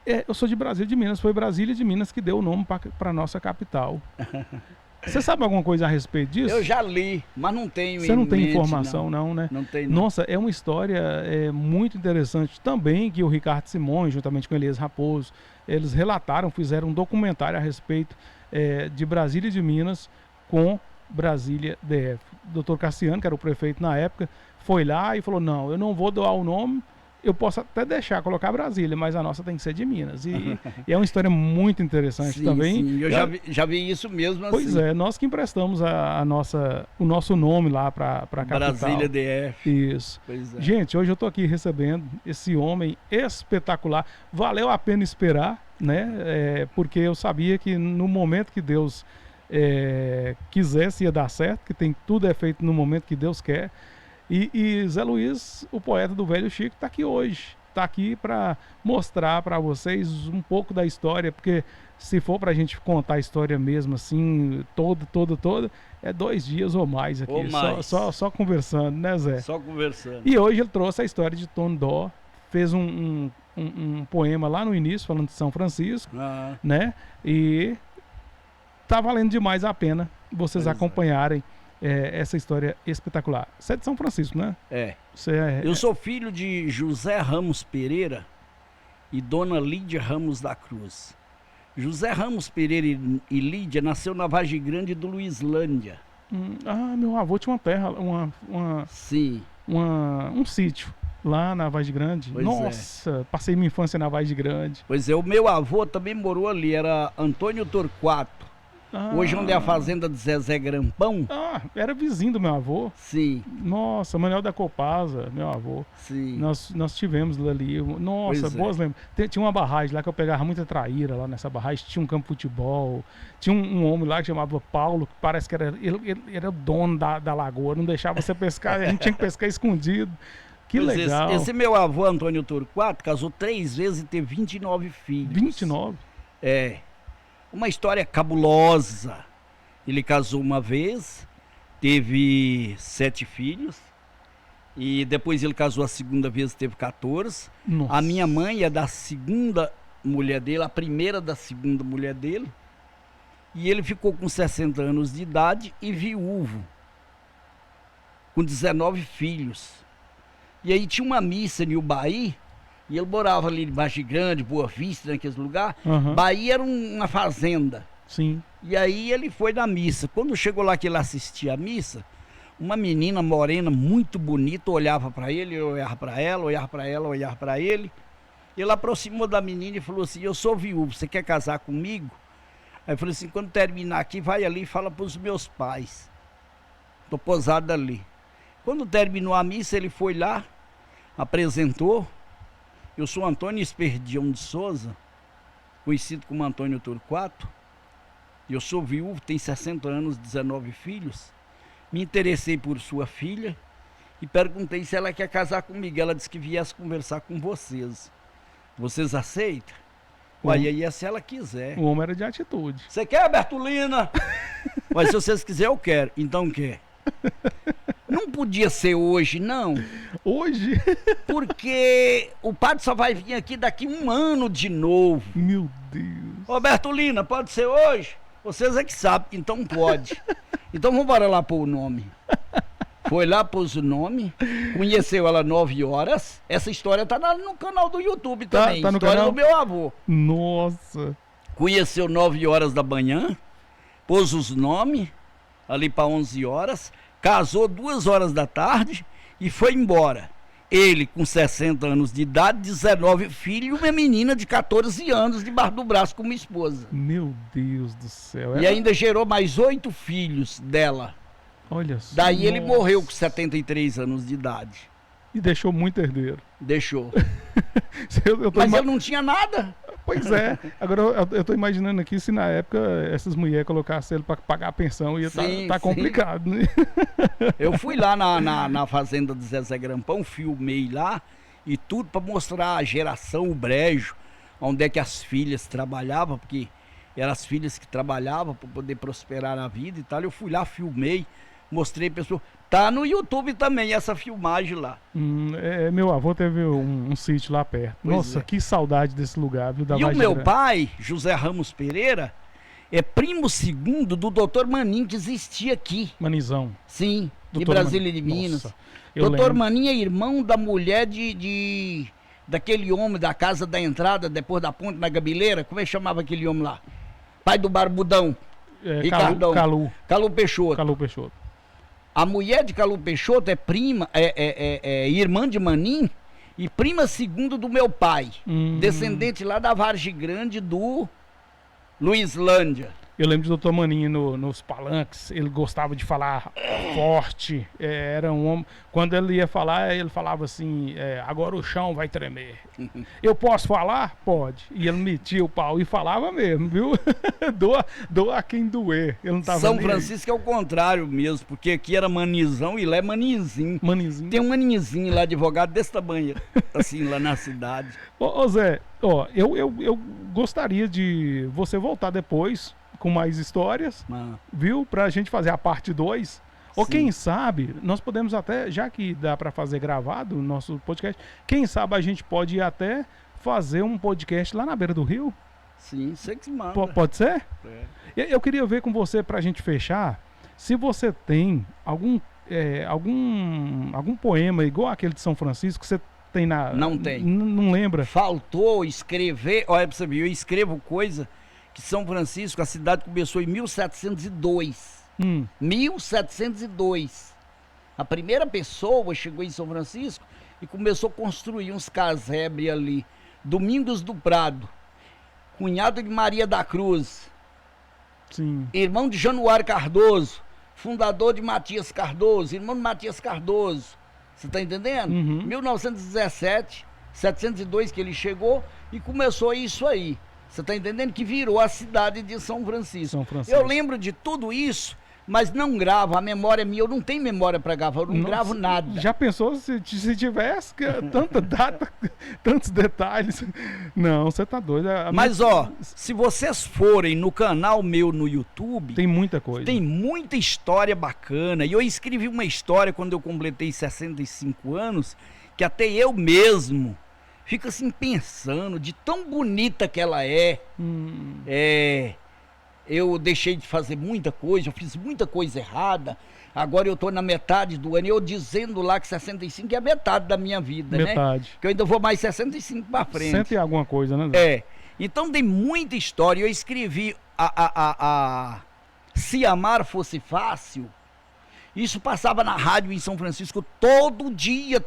Eu sou de Brasília de Minas, foi Brasília de Minas que deu o nome para nossa capital. Você sabe alguma coisa a respeito disso? Eu já li, mas não tenho Você não em tem mente, informação não, né? Não tem, não. Nossa, é uma história muito interessante também, que o Ricardo Simões, juntamente com Elias Raposo, eles relataram, fizeram um documentário a respeito de Brasília de Minas com Brasília DF. O Dr. Cassiano, que era o prefeito na época, foi lá e falou, não, eu não vou doar o nome, eu posso até deixar, colocar Brasília, mas a nossa tem que ser de Minas. E é uma história muito interessante Sim, também. sim, eu já vi isso mesmo assim. Pois é, nós que emprestamos o nosso nome lá para a capital. Brasília DF. Isso. Pois é. Gente, hoje eu tô aqui recebendo esse homem espetacular. Valeu a pena esperar, né? Porque eu sabia que no momento que Deus quisesse ia dar certo, que tudo é feito no momento que Deus quer. E Zé Luiz, o poeta do Velho Chico, está aqui hoje. Está aqui para mostrar para vocês um pouco da história, porque se for para a gente contar a história mesmo assim, toda, é 2 dias ou mais aqui, Ou mais. Só conversando, né, Zé? Só conversando. E hoje ele trouxe a história de Tondó, fez um poema lá no início, falando de São Francisco, Ah, né? E tá valendo demais a pena vocês Pois é. acompanharem essa história espetacular. Você é de São Francisco, né? Você Eu sou filho de José Ramos Pereira e Dona Lídia Ramos da Cruz. José Ramos Pereira e Lídia nasceu na Vargem Grande do Luislândia. Meu avô tinha uma terra, Sim. um sítio lá na Vargem Grande. Pois Nossa, passei minha infância na Vargem Grande. Pois é, o meu avô também morou ali, era Antônio Torquato. Hoje onde é a fazenda de Zezé Grampão. Era vizinho do meu avô. Sim, Nossa, Manuel da Copasa, meu avô. sim. Nós tivemos ali. Nossa, Pois é. boas lembranças. Tinha uma barragem lá que eu pegava muita traíra lá nessa barragem. Tinha um campo de futebol. Tinha um homem lá que chamava Paulo, que parece que ele era o dono da lagoa. Não deixava você pescar, a gente tinha que pescar escondido. Que Pois legal. Esse meu avô, Antônio Torquato, casou 3 vezes e teve 29 filhos. 29? É. Uma história cabulosa. Ele casou uma vez, teve 7 filhos. E depois ele casou a segunda vez, teve 14. Nossa. A minha mãe é da segunda mulher dele, a primeira da segunda mulher dele. E ele ficou com 60 anos de idade e viúvo, com 19 filhos. E aí tinha uma missa em Ubaí, e ele morava ali em Vargem Grande, Boa Vista, naqueles lugares. Aham. Bahia era uma fazenda. Sim. E aí ele foi na missa. Quando chegou lá que ele assistia a missa, uma menina morena muito bonita olhava para ele, olhava para ela, olhava para ela, olhava para ele. Ele aproximou da menina e falou assim: eu sou viúvo, você quer casar comigo? Aí eu falei assim: quando terminar aqui, vai ali e fala para os meus pais. Tô posado ali. Quando terminou a missa, ele foi lá, apresentou. Eu sou Antônio Esperdião de Souza, conhecido como Antônio Torquato. Eu sou viúvo, tenho 60 anos, 19 filhos. Me interessei por sua filha e perguntei se ela quer casar comigo. Ela disse que viesse conversar com vocês. Vocês aceitam? Uai, aí é se ela quiser. O homem era de atitude. Você quer, Bertolina? Mas se vocês quiserem, eu quero. Então quer. Não podia ser hoje, não. Hoje? Porque o padre só vai vir aqui daqui 1 ano de novo. Meu Deus. Ô, Bertolina, pode ser hoje? Vocês é que sabem, então pode. Então vamos embora lá pôr o nome. Foi lá, pôs o nome, conheceu ela 9 horas. Essa história tá no canal do YouTube também. Tá no História canal? do meu avô. Nossa. Conheceu 9 horas da manhã, pôs os nomes, ali para 11 horas. casou 2 horas da tarde e foi embora. Ele com 60 anos de idade, 19 filhos e uma menina de 14 anos debaixo do braço com uma esposa. Meu Deus do céu. E ainda gerou mais 8 filhos dela. Olha só. Daí ele Nossa. morreu com 73 anos de idade. E deixou muito herdeiro. Deixou. Eu tô Mas ele não tinha nada. Pois é. Agora eu tô imaginando aqui se na época essas mulheres colocassem ele para pagar a pensão, ia Sim, tá sim. complicado, né? Eu fui lá na fazenda do Zezé Grampão, filmei lá e tudo para mostrar a geração, o brejo, onde é que as filhas trabalhavam, porque eram as filhas que trabalhavam para poder prosperar na vida e tal. Eu fui lá, filmei, mostrei a pessoa. Tá no YouTube também essa filmagem lá. Meu avô teve um sítio lá perto. Pois Nossa, é. que saudade desse lugar, viu? Da E o Vargem meu Grande. pai, José Ramos Pereira, é primo segundo do Dr. Maninho, que existia aqui. Manizão. Sim, de Doutor Brasília Maninho. de Minas. Nossa, eu Dr. lembro. Maninho é irmão da mulher daquele homem da casa da entrada, depois da ponte, na Gabileira. Como é que chamava aquele homem lá? Pai do Barbudão. Ricardão. Calu Peixoto. Calu Peixoto. A mulher de Calu Peixoto é prima, é irmã de Maninho e prima segunda do meu pai. Descendente lá da Vargem Grande do Luislândia. Eu lembro do Dr. Maninho nos palanques, ele gostava de falar forte, era um homem, quando ele ia falar, ele falava assim, agora o chão vai tremer. Eu posso falar? Pode. E ele metia o pau e falava mesmo, viu? doa a quem doer. Ele não tava São nem aí. Francisco é o contrário mesmo, porque aqui era manizão e lá é maninzinho. Manizinho. Tem um maninzinho lá, advogado desse tamanho, assim, lá na cidade. Ô Zé, ó, eu gostaria de você voltar depois com mais histórias, viu? Pra gente fazer a parte 2. Ou Sim. quem sabe, nós podemos até, já que dá pra fazer gravado o nosso podcast, quem sabe a gente pode até fazer um podcast lá na beira do rio? Sim, você que se manda. Pode ser? É. Eu queria ver com você, pra gente fechar, se você tem algum poema igual aquele de São Francisco, que você tem na... Não tem. Não lembra? Faltou escrever, olha pra você ver, eu escrevo coisa que São Francisco, a cidade começou em 1702. 1702. A primeira pessoa chegou em São Francisco e começou a construir uns casebres ali. Domingos do Prado, cunhado de Maria da Cruz, Sim. irmão de Januário Cardoso, fundador de Matias Cardoso, irmão de Matias Cardoso. Você está entendendo? 1917, 702 que ele chegou e começou isso aí. Você está entendendo? Que virou a cidade de São Francisco. São Francisco. Eu lembro de tudo isso, mas não gravo. A memória minha, eu não tenho memória para gravar, eu não gravo nada. Já pensou se tivesse tanta data, tantos detalhes? Não, você tá doido. Mas ó, se vocês forem no canal meu no YouTube, tem muita coisa. tem muita história bacana. E eu escrevi uma história quando eu completei 65 anos, que até eu mesmo fico assim pensando de tão bonita que ela é. Eu deixei de fazer muita coisa, eu fiz muita coisa errada. Agora eu tô na metade do ano, eu dizendo lá que 65 é a metade da minha vida, Metade. né? Que eu ainda vou mais 65 para frente. Sempre alguma coisa, né? Zé? É. Então tem muita história. Eu escrevi Se Amar Fosse Fácil. Isso passava na rádio em São Francisco todo dia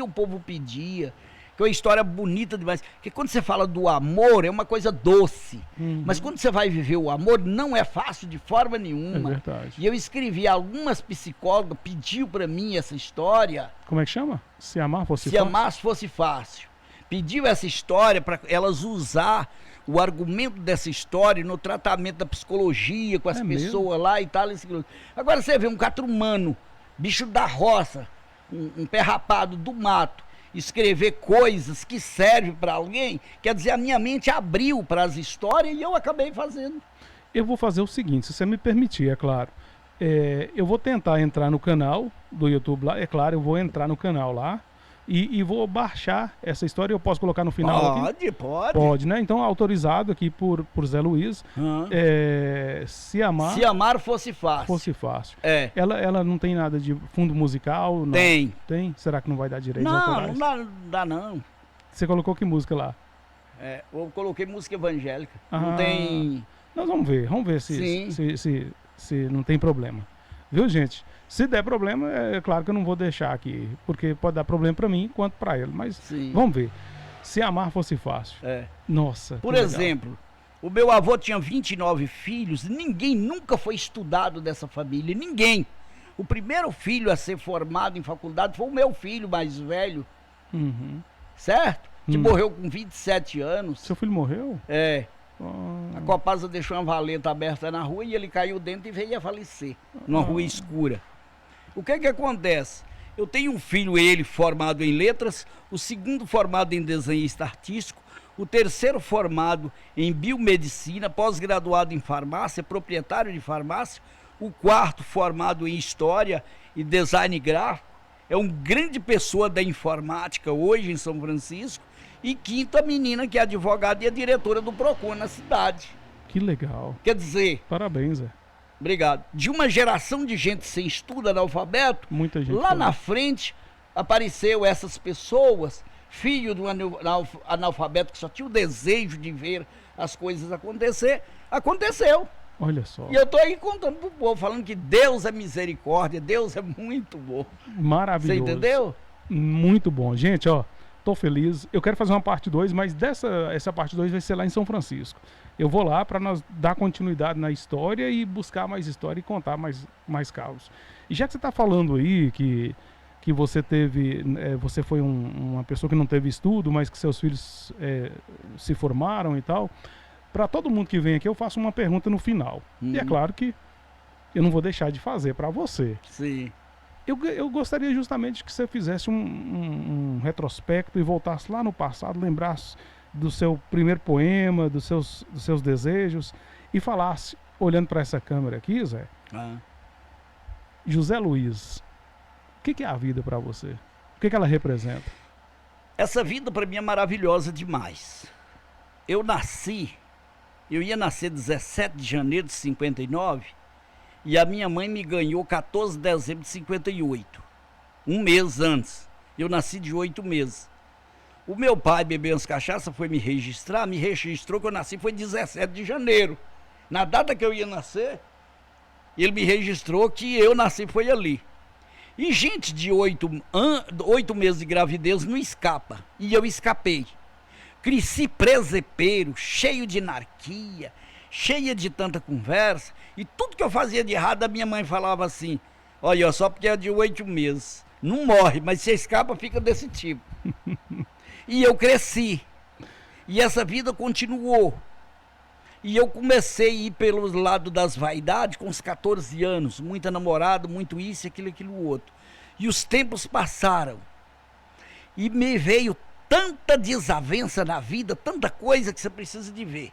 o povo pedia. Que é uma história bonita demais. Porque quando você fala do amor, é uma coisa doce. Mas quando você vai viver o amor, não é fácil de forma nenhuma. É verdade. E eu escrevi, algumas psicólogas pediu para mim essa história. Como é que chama? Se amar fosse Se fácil? Amar Fosse Fácil. Pediu essa história para elas usar o argumento dessa história no tratamento da psicologia com as pessoas lá e tal. Agora você vê um catrumano, bicho da roça, um pé rapado do mato, escrever coisas que servem para alguém, quer dizer, a minha mente abriu para as histórias e eu acabei fazendo. Eu vou fazer o seguinte, se você me permitir, é claro. Eu vou tentar entrar no canal do YouTube lá, é claro, eu vou entrar no canal lá e vou baixar essa história. Eu posso colocar no final aqui? Pode. Pode, né? Então, autorizado aqui por Zé Luiz. Se Amar Se Amar Fosse Fácil. Fosse fácil. É. Ela não tem nada de fundo musical? Não. Tem. Tem? Será que não vai dar direito Não, autorais? não dá não. Você colocou que música lá? Eu coloquei música evangélica. Ah. Não tem... Nós vamos ver Sim. se não tem problema. Viu, gente? Se der problema, é claro que eu não vou deixar aqui, porque pode dar problema para mim quanto para ele. Mas Sim. vamos ver. Se amar fosse fácil. É. Nossa. Por que legal. exemplo, o meu avô tinha 29 filhos, ninguém nunca foi estudado dessa família, ninguém. O primeiro filho a ser formado em faculdade foi o meu filho mais velho, Uhum. certo? Que morreu com 27 anos. Seu filho morreu? É. Ah, A Copasa deixou uma valeta aberta na rua e ele caiu dentro e veio a falecer, numa rua escura. O que acontece? Eu tenho um filho, ele, formado em letras, o segundo formado em desenhista artístico, o terceiro formado em biomedicina, pós-graduado em farmácia, proprietário de farmácia, o quarto formado em história e design gráfico, é uma grande pessoa da informática hoje em São Francisco, e quinto, a menina que é advogada e a diretora do PROCON na cidade. que legal. Quer dizer, Parabéns, Zé. obrigado, de uma geração de gente sem estudo, analfabeto, Muita gente. lá falou. na frente apareceu essas pessoas, filho de um analfabeto que só tinha o desejo de ver as coisas acontecer, aconteceu. Olha só. E eu tô aí contando pro povo, falando que Deus é misericórdia, Deus é muito bom. Maravilhoso. Você entendeu? Muito bom. Gente, ó, tô feliz. Eu quero fazer uma parte 2, mas essa parte 2 vai ser lá em São Francisco. Eu vou lá para nós dar continuidade na história e buscar mais história e contar mais casos. E já que você está falando aí que você teve, você foi uma pessoa que não teve estudo, mas que seus filhos se formaram e tal, para todo mundo que vem aqui eu faço uma pergunta no final. E é claro que eu não vou deixar de fazer para você. Sim. Eu gostaria justamente que você fizesse um retrospecto e voltasse lá no passado, lembrasse do seu primeiro poema, dos seus desejos e falasse, olhando para essa câmera aqui, Zé, José Luiz, o que é a vida para você? O que ela representa? Essa vida para mim é maravilhosa demais. Eu ia nascer 17 de janeiro de 59 e a minha mãe me ganhou 14 de dezembro de 58, um mês antes. Eu nasci de 8 meses. O meu pai bebeu umas cachaças, foi me registrou que eu nasci foi 17 de janeiro. Na data que eu ia nascer, ele me registrou que eu nasci foi ali. E gente de 8 meses de gravidez não escapa, e eu escapei. Cresci presepeiro, cheio de anarquia, cheia de tanta conversa, e tudo que eu fazia de errado, a minha mãe falava assim, olha, só porque é de 8 meses, não morre, mas se escapa, fica desse tipo. E eu cresci, e essa vida continuou, e eu comecei a ir pelo lado das vaidades com uns 14 anos, muita namorada, muito isso, aquilo outro, e os tempos passaram, e me veio tanta desavença na vida, tanta coisa que você precisa de ver.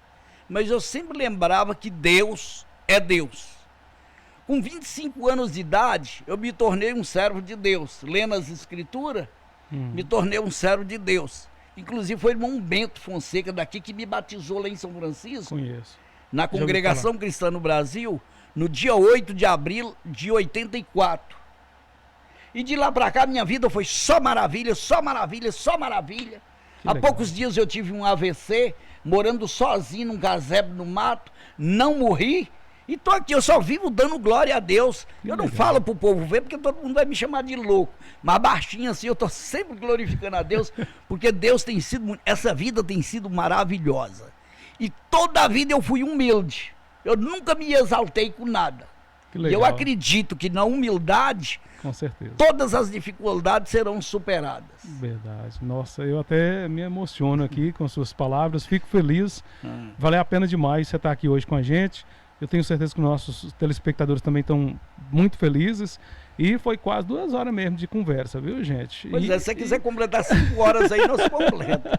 Mas eu sempre lembrava que Deus é Deus. Com 25 anos de idade, eu me tornei um servo de Deus. Lendo as escrituras, me tornei um servo de Deus. Inclusive foi o irmão Bento Fonseca daqui que me batizou lá em São Francisco. Conheço. Na Congregação Cristã no Brasil, no dia 8 de abril de 84. E de lá pra cá minha vida foi só maravilha, só maravilha, só maravilha. Há poucos dias eu tive um AVC, morando sozinho num casebre no mato, não morri. E tô aqui, eu só vivo dando glória a Deus. Eu não falo pro povo ver, porque todo mundo vai me chamar de louco. Mas baixinho assim, eu tô sempre glorificando a Deus, porque Deus tem sido, essa vida tem sido maravilhosa. E toda a vida eu fui humilde. Eu nunca me exaltei com nada. E eu acredito que na humildade, com certeza, todas as dificuldades serão superadas. Verdade. Nossa, eu até me emociono aqui com suas palavras, fico feliz. Valeu a pena demais você estar aqui hoje com a gente. Eu tenho certeza que nossos telespectadores também estão muito felizes. E foi quase 2 horas mesmo de conversa, viu, gente? Pois se você quiser completar 5 horas aí, nós completamos.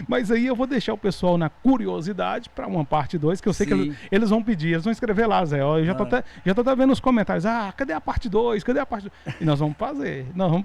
Mas aí eu vou deixar o pessoal na curiosidade para uma parte 2, que eu sei que eles vão pedir, eles vão escrever lá, Zé. Ó, eu já tô até vendo nos comentários, cadê a parte 2? Cadê a parte 2? E nós vamos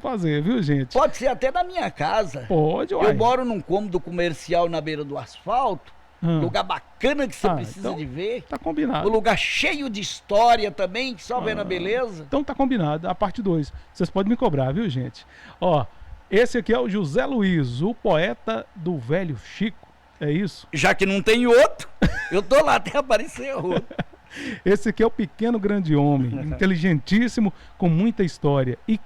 fazer, viu, gente? Pode ser até na minha casa. Pode, uai. Eu moro num cômodo comercial na beira do asfalto, lugar bacana que você precisa então, de ver. Tá combinado. Um lugar cheio de história também, que só vê na beleza. Então tá combinado, a parte 2. Vocês podem me cobrar, viu, gente? Ó, esse aqui é o José Luiz, o poeta do Velho Chico. É isso? Já que não tem outro, eu tô lá até aparecer outro. Esse aqui é o Pequeno Grande Homem, inteligentíssimo, com muita história. E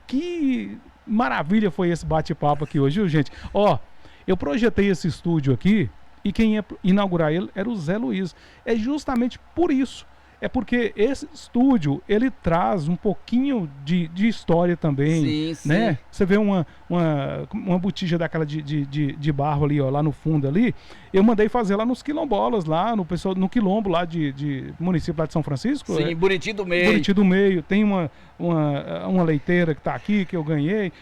que maravilha foi esse bate-papo aqui hoje, viu, gente? Ó, eu projetei esse estúdio aqui e quem ia inaugurar ele era o Zé Luiz. É justamente por isso. É porque esse estúdio, ele traz um pouquinho de história também, sim, né? sim. Você vê uma botija daquela de barro ali, ó, lá no fundo ali. Eu mandei fazer lá nos quilombolas, lá no quilombo lá de município lá de São Francisco. Sim, Buriti do Meio. Buriti do Meio. Tem uma leiteira que tá aqui, que eu ganhei.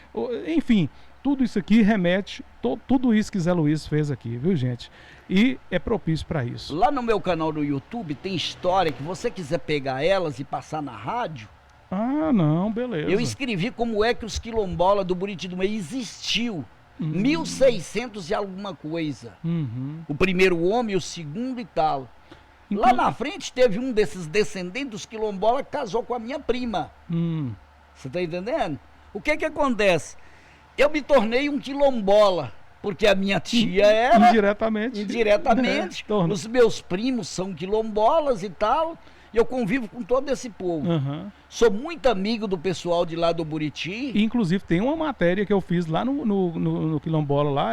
Enfim, tudo isso aqui remete, tudo isso que Zé Luiz fez aqui, viu, gente? E é propício para isso. Lá no meu canal no YouTube tem história que você quiser pegar elas e passar na rádio. Ah, não, beleza. Eu escrevi como é que os quilombolas do Buriti do Meio existiu. 1600 e alguma coisa. O primeiro homem, o segundo e tal. Lá na frente teve um desses descendentes dos quilombolas que casou com a minha prima. Você tá entendendo? O que que acontece? Eu me tornei um quilombola. Porque a minha tia era... Indiretamente. Os meus primos são quilombolas e tal. E eu convivo com todo esse povo. Sou muito amigo do pessoal de lá do Buriti. E, inclusive, tem uma matéria que eu fiz lá no quilombola, lá,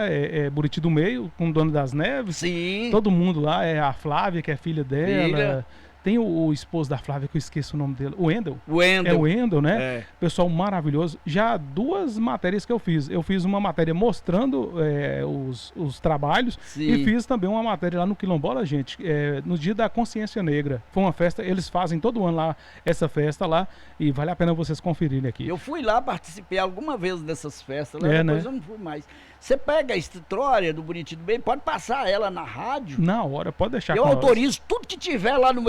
Buriti do Meio, com o Dono das Neves. Sim. Todo mundo lá, a Flávia, que é filha dela. Filha. Tem o esposo da Flávia, que eu esqueço o nome dele. O Wendel. Wendel. É o Wendel, né? É. Pessoal maravilhoso. Já 2 matérias que eu fiz. Eu fiz uma matéria mostrando os trabalhos. Sim. E fiz também uma matéria lá no Quilombola, gente. No dia da Consciência Negra. Foi uma festa, eles fazem todo ano lá, essa festa lá. E vale a pena vocês conferirem aqui. Eu fui lá, participei alguma vez dessas festas. Lá É, depois né? eu não fui mais. Você pega a história do Buriti do Meio, pode passar ela na rádio. Na hora, pode deixar Eu com nós. autorizo tudo que tiver lá no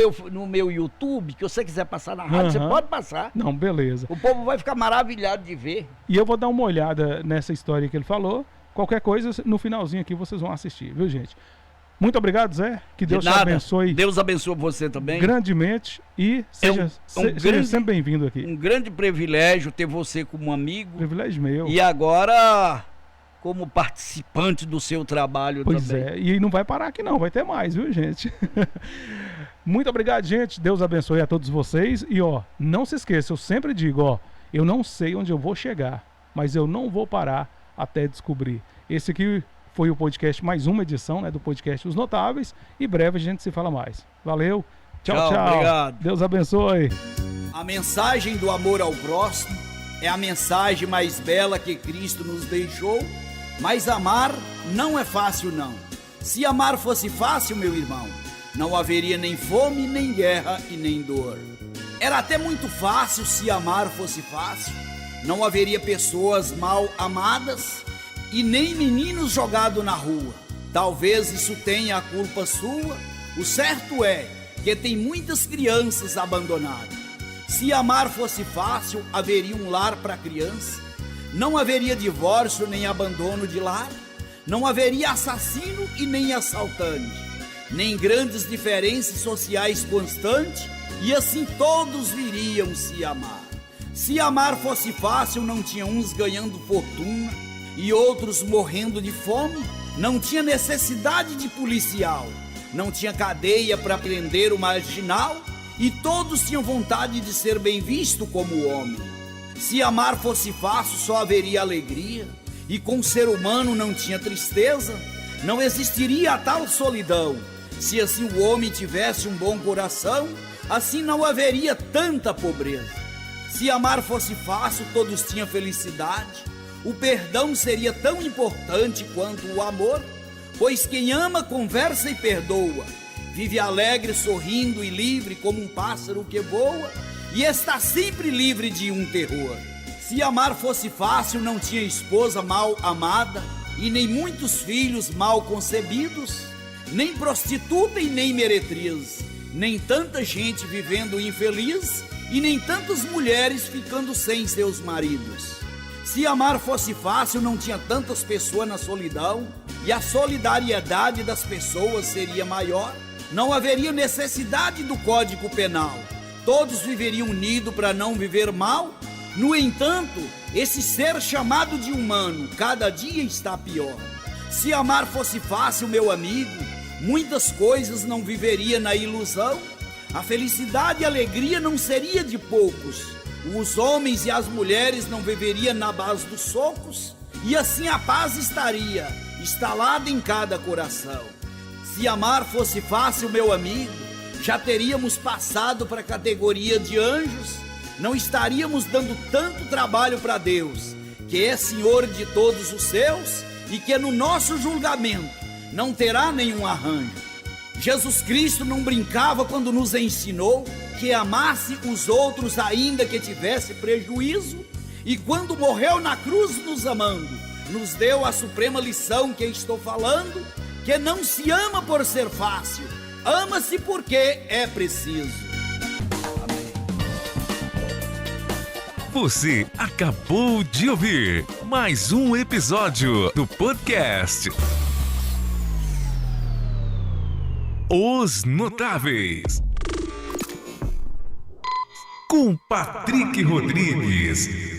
meu YouTube, que você quiser passar na rádio, você pode passar. Não, beleza. O povo vai ficar maravilhado de ver. E eu vou dar uma olhada nessa história que ele falou. Qualquer coisa, no finalzinho aqui, vocês vão assistir, viu, gente? Muito obrigado, Zé. Que Deus te abençoe Deus abençoe você também. grandemente. E seja sempre bem-vindo aqui. Um grande privilégio ter você como amigo. Privilégio meu. E agora, como participante do seu trabalho Pois também. é, e não vai parar aqui não, vai ter mais, viu, gente? Muito obrigado, gente. Deus abençoe a todos vocês. E, ó, não se esqueça, eu sempre digo, ó, eu não sei onde eu vou chegar, mas eu não vou parar até descobrir. Esse aqui foi o podcast, mais uma edição, né, do podcast Os Notáveis. E breve a gente se fala mais. Valeu. Tchau, tchau. Obrigado. Deus abençoe. A mensagem do amor ao próximo é a mensagem mais bela que Cristo nos deixou, mas amar não é fácil, não. Se amar fosse fácil, meu irmão, não haveria nem fome, nem guerra e nem dor. Era até muito fácil se amar fosse fácil. Não haveria pessoas mal amadas e nem meninos jogados na rua. Talvez isso tenha a culpa sua. O certo é que tem muitas crianças abandonadas. Se amar fosse fácil, haveria um lar para criança. Não haveria divórcio nem abandono de lar. Não haveria assassino e nem assaltante. Nem grandes diferenças sociais constantes. E assim todos viriam se amar. Se amar fosse fácil, não tinha uns ganhando fortuna e outros morrendo de fome. Não tinha necessidade de policial. Não tinha cadeia para prender o marginal. E todos tinham vontade de ser bem visto como homem. Se amar fosse fácil, só haveria alegria. E com o ser humano não tinha tristeza. Não existiria a tal solidão. Se assim o homem tivesse um bom coração, assim não haveria tanta pobreza. Se amar fosse fácil, todos tinham felicidade. O perdão seria tão importante quanto o amor, pois quem ama conversa e perdoa. Vive alegre, sorrindo e livre como um pássaro que voa e está sempre livre de um terror. Se amar fosse fácil, não tinha esposa mal amada e nem muitos filhos mal concebidos, nem prostituta e nem meretriz, nem tanta gente vivendo infeliz e nem tantas mulheres ficando sem seus maridos. Se amar fosse fácil, não tinha tantas pessoas na solidão e a solidariedade das pessoas seria maior. Não haveria necessidade do Código Penal. Todos viveriam unidos para não viver mal. No entanto, esse ser chamado de humano cada dia está pior. Se amar fosse fácil, meu amigo, muitas coisas não viveria na ilusão, a felicidade e a alegria não seria de poucos, os homens e as mulheres não viveriam na base dos socos, e assim a paz estaria instalada em cada coração. Se amar fosse fácil, meu amigo, já teríamos passado para a categoria de anjos, não estaríamos dando tanto trabalho para Deus, que é Senhor de todos os seus e que no nosso julgamento não terá nenhum arranjo. Jesus Cristo não brincava quando nos ensinou que amasse os outros ainda que tivesse prejuízo, e quando morreu na cruz nos amando, nos deu a suprema lição que estou falando, que não se ama por ser fácil, ama-se porque é preciso. Você acabou de ouvir mais um episódio do podcast Os Notáveis, com Patrick Rodrigues.